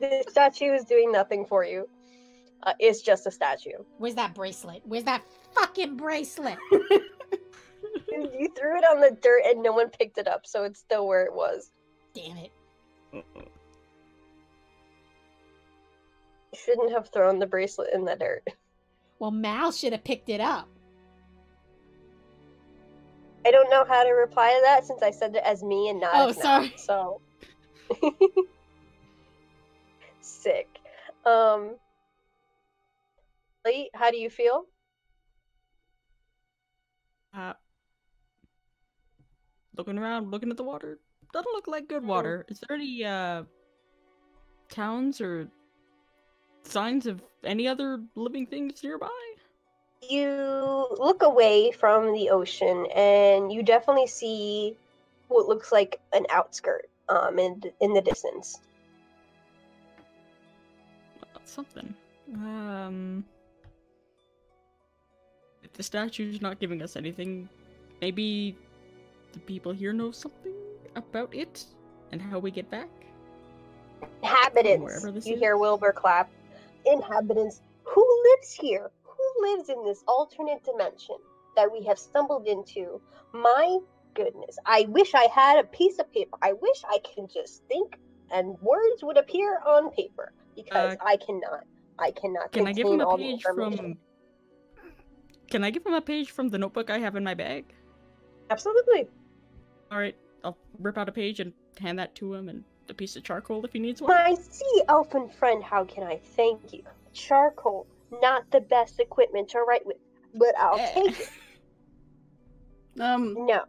The statue is doing nothing for you. It's just a statue. Where's that bracelet? Where's that fucking bracelet? You threw it on the dirt and no one picked it up, so it's still where it was. Damn it. You shouldn't have thrown the bracelet in the dirt. Well, Mal should have picked it up. I don't know how to reply to that since I said it as me and not Oh, as Mal, sorry. so sick. Lee, how do you feel? Looking around, looking at the water. Doesn't look like good water. Is there any towns or signs of any other living things nearby? You look away from the ocean and you definitely see what looks like an outskirt in the distance. Well, that's something. If the statue's not giving us anything, maybe the people here know something about it and how we get back? Inhabitants, Wherever this you is. hear Wilbur clap. Inhabitants, who lives here? Who lives in this alternate dimension that we have stumbled into? My goodness, I wish I had a piece of paper. I wish I can just think and words would appear on paper because I cannot. I cannot Can I give him contain a all the page information. from? Can I give him a page from the notebook I have in my bag? Absolutely. All right, I'll rip out a page and hand that to him, and a piece of charcoal if he needs one. My sea elfin friend, how can I thank you? Charcoal, not the best equipment to write with, but I'll take it. No,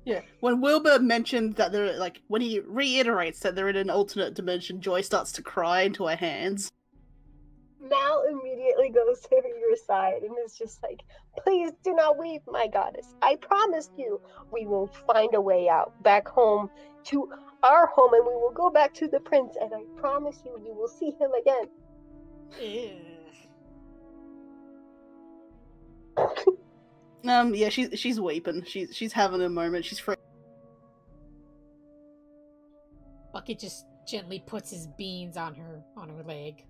Yeah. When Wilbur mentioned that they're like, when he reiterates that they're in an alternate dimension, Joy starts to cry into her hands. Mal immediately goes to your side and is just like, please do not weep, my goddess. I promised you we will find a way out back home to our home and we will go back to the prince and I promise you you will see him again. Yeah, she's weeping. She's having a moment. She's Bucket just gently puts his beans on her leg.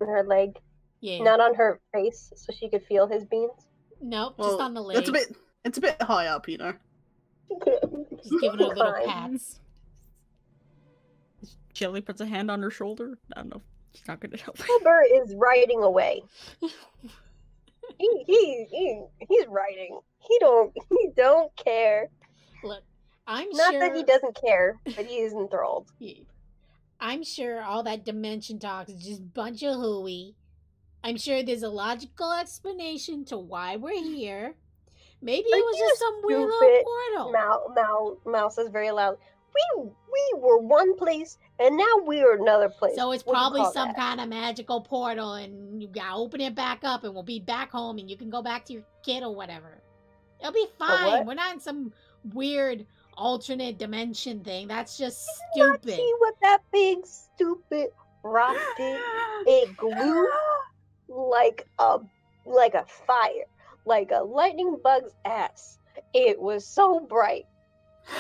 On her leg, Yeah. not on her face, so she could feel his beans. Nope, just on the leg. It's a bit high up, you know. Just giving her little Fine. pats. Shelly puts a hand on her shoulder. I don't know. She's not gonna help. Wilbur is riding away. He's riding. He don't care. Look, I'm Not sure that he doesn't care, but he is enthralled. Yeah. I'm sure all that dimension talk is just a bunch of hooey. I'm sure there's a logical explanation to why we're here. Maybe Are it was you just some weird stupid? little portal. Mal says very loud. We were one place and now we're another place. So it's What do you probably call some that? kind of magical portal, and you gotta open it back up, and we'll be back home, and you can go back to your kid or whatever. It'll be fine. what? We're not in some weird alternate dimension thing. That's just Did you not stupid. see what that big stupid rock did? It glowed like a fire, like a lightning bug's ass. It was so bright.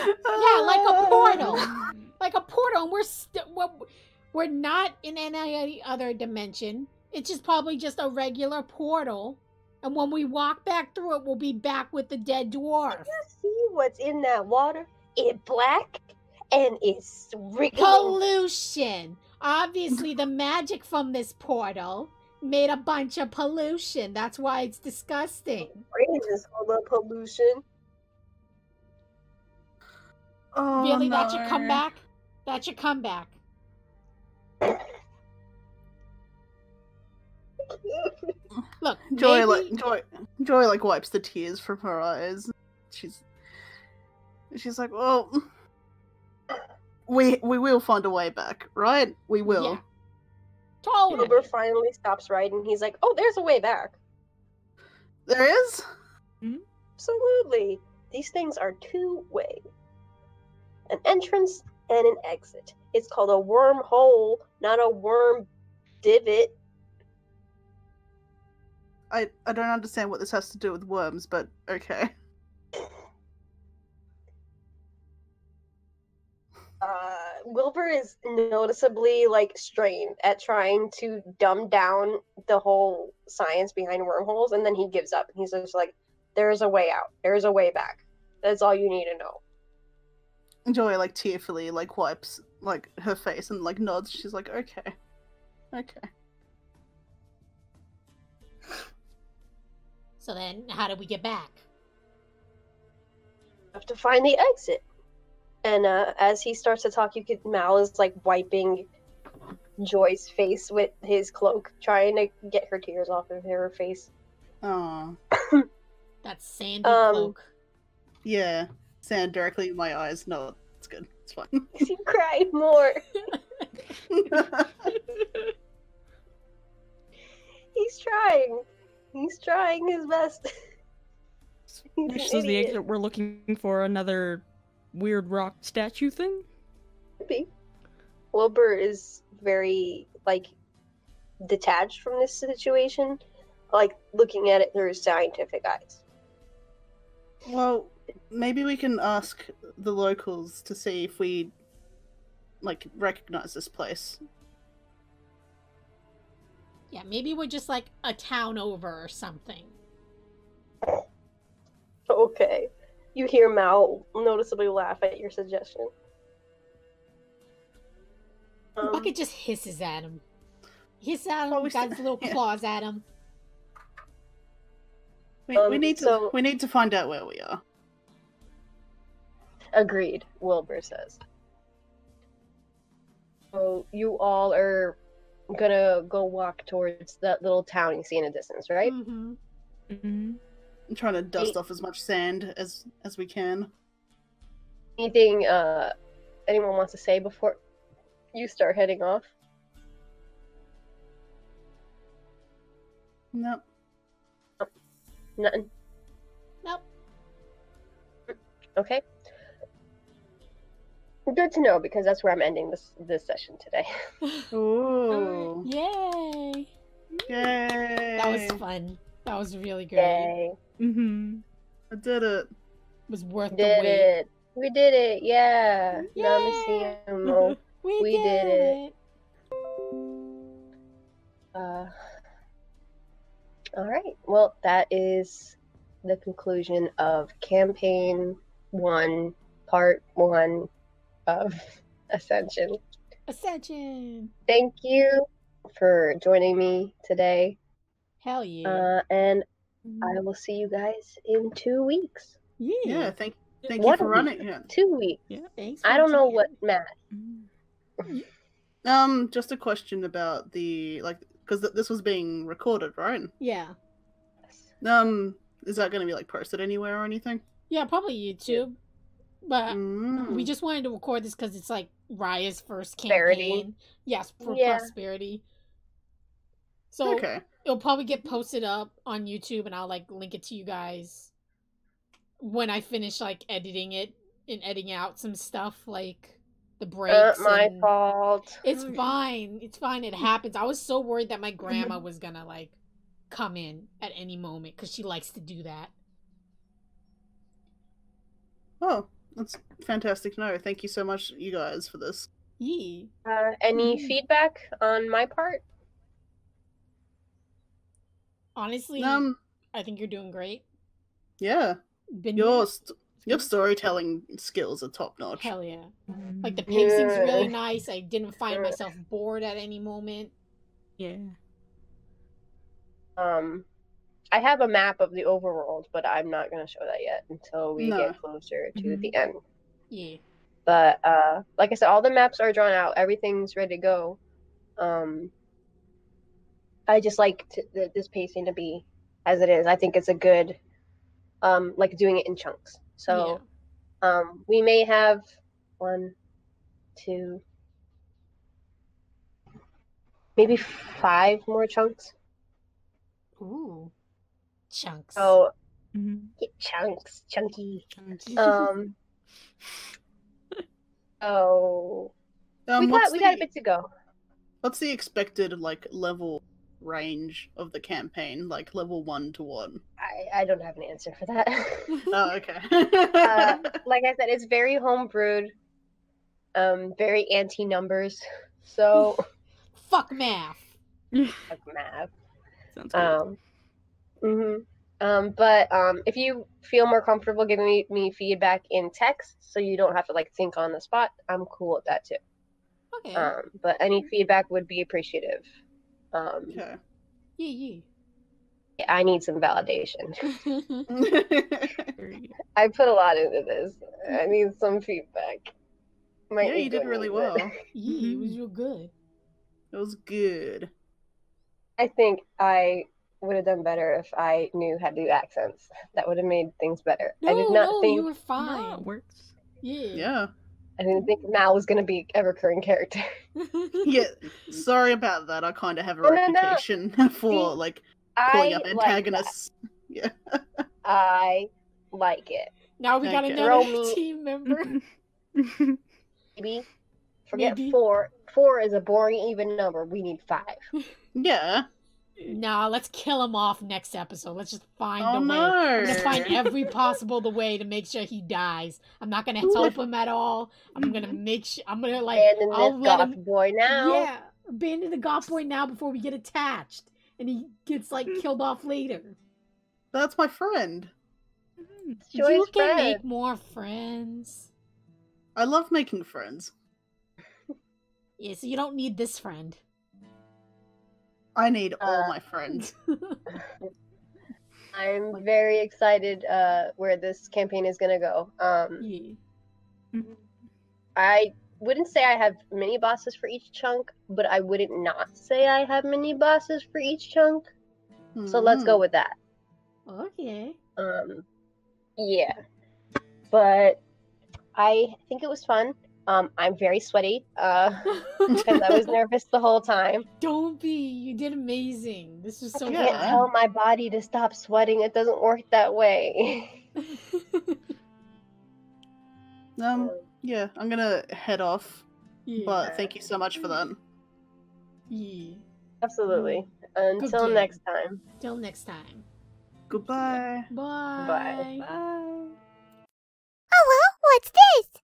Yeah, like a portal. Like a portal, and we're not in any other dimension. It's just probably just a regular portal. And when we walk back through it, we'll be back with the dead dwarf. Did you see what's in that water? It's black and it's wriggling. Pollution. Obviously, the magic from this portal made a bunch of pollution. That's why it's disgusting. Brain is full of pollution. Oh, Really, that no. should come back? That should come back. Look, Joy maybe... Joy like wipes the tears from her eyes. She's like, well, we will find a way back, right? We will. Yeah. Totally. Wilbur finally stops riding. He's like, oh, there's a way back. There is? Absolutely. These things are two-way. An entrance and an exit. It's called a wormhole, not a worm divot. I don't understand what this has to do with worms, but okay. Wilbur is noticeably strained at trying to dumb down the whole science behind wormholes, and then he gives up. He's just like, "There's a way out. There's a way back. That's all you need to know." Joy tearfully wipes her face and nods. She's like, okay. So then, how do we get back? Have to find the exit. And as he starts to talk, Mal is wiping Joy's face with his cloak, trying to get her tears off of her face. Aww. That sandy cloak. Yeah. Sand directly in my eyes. No, it's good. It's fine. He cried more. He's trying. He's trying his best. This is the exit. We're looking for another weird rock statue thing. Maybe. Wilbur is very detached from this situation, looking at it through scientific eyes. Well, maybe we can ask the locals to see if we like recognize this place. Yeah, maybe we're just like a town over or something. Okay. You hear Mal noticeably laugh at your suggestion. Bucket just hisses at him. Hisses at him, Oh, we got st- his little yeah. claws at him. We need to so- we need to find out where we are. Agreed, Wilbur says. So you all are gonna go walk towards that little town you see in the distance, right? Mm-hmm. Mm-hmm. I'm trying to dust off as much sand as we can. Anything anyone wants to say before you start heading off? Nope. Nothing. Nope. Okay. Good to know because that's where I'm ending this session today. Ooh. Yay! Yay. That was fun. That was really great. Yay. Mm-hmm. I did it. It was worth the Did wait. it. We did it. Yeah. Yay. Namaste. We did it. All right. Well, that is the conclusion of campaign 1, part 1 of Ascension. Ascension. Thank you for joining me today. Hell yeah. And I will see you guys in 2 weeks. Yeah, thank you What for a running it. 2 weeks. Thanks. I don't know what math. Just a question about the because this was being recorded, right? Yeah. Is that going to be like posted anywhere or anything? Yeah, probably YouTube. But Mm. we just wanted to record this because it's like Raya's first Prosperity. campaign. Yes, for Yeah. prosperity. So Okay. it'll probably get posted up on YouTube, and I'll like link it to you guys when I finish like editing it and editing out some stuff like the breaks. My and- fault. It's fine. It's fine. It happens. I was so worried that my grandma was gonna like come in at any moment because she likes to do that. Oh, that's fantastic to know. Thank you so much, you guys, for this. Yeah. Any Mhm. feedback on my part? Honestly, I think you're doing great. Yeah, Been your storytelling skills are top notch. hell yeah. Mm-hmm. Like the pacing's Yeah. really nice. I didn't find myself bored at any moment. Yeah. I have a map of the overworld, but I'm not gonna show that yet until we No. get closer to Mhm. the end. Yeah. But like I said, all the maps are drawn out. Everything's ready to go. I just like this pacing to be as it is. I think it's a good, like doing it in chunks. So, we may have 1, 2, maybe 5 more chunks. Ooh. Chunks. So Mm-hmm. chunks, chunky. Chunky. So we What's got a the- bit to go. What's the expected like level range of the campaign? Like level 1 to 1? I don't have an answer for that. Oh, okay. Like I said, it's very homebrewed, very anti-numbers. So Fuck math. like math. Sounds good. But if you feel more comfortable giving me feedback in text, so you don't have to like think on the spot, I'm cool with that too. Okay. But any feedback would be appreciative. Okay. Yeah. I need some validation. Very good. I put a lot into this. I need some feedback. My Yeah, you ego did really needs it. well. Yeah, it was real good. It was good. I think I would have done better if I knew how to do accents. That would have made things better. I did not No, think you were No, fine. it works. Yeah. Yeah. I didn't think Mal was gonna be a recurring character. Yeah. Sorry about that. I kind of have a No, no, no. reputation for See, like I pulling up like antagonists. Yeah. that. I like it. Now we got Okay. another Throw me- team member. Maybe forget Maybe. 4. 4 is a boring even number. We need 5. Yeah. Nah, let's kill him off next episode. Let's just find Oh, a way. no. I'm gonna find every possible the way to make sure he dies. I'm not gonna help him at all. I'm gonna make sure. I'm gonna like. Abandon I'll this let goth him. boy now. Yeah, abandon the goth boy now before we get attached, and he gets like killed off later. That's my friend. Joy's You can friend. make more friends. I love making friends. Yeah, so you don't need this friend. I need all my friends. I'm very excited where this campaign is gonna go. Yeah. I wouldn't say I have mini bosses for each chunk, but I wouldn't not say I have mini bosses for each chunk. So let's go with that. Okay. Yeah. But I think it was fun. I'm very sweaty because I was nervous the whole time. Don't be. You did amazing. This was so I can't fun. tell my body to stop sweating. It doesn't work that way. Yeah, I'm gonna head off. Yeah. But thank you so much for that. Yeah. Absolutely. Until game. next time. Till next time. Goodbye. Bye. Bye. Bye. Hello, what's this?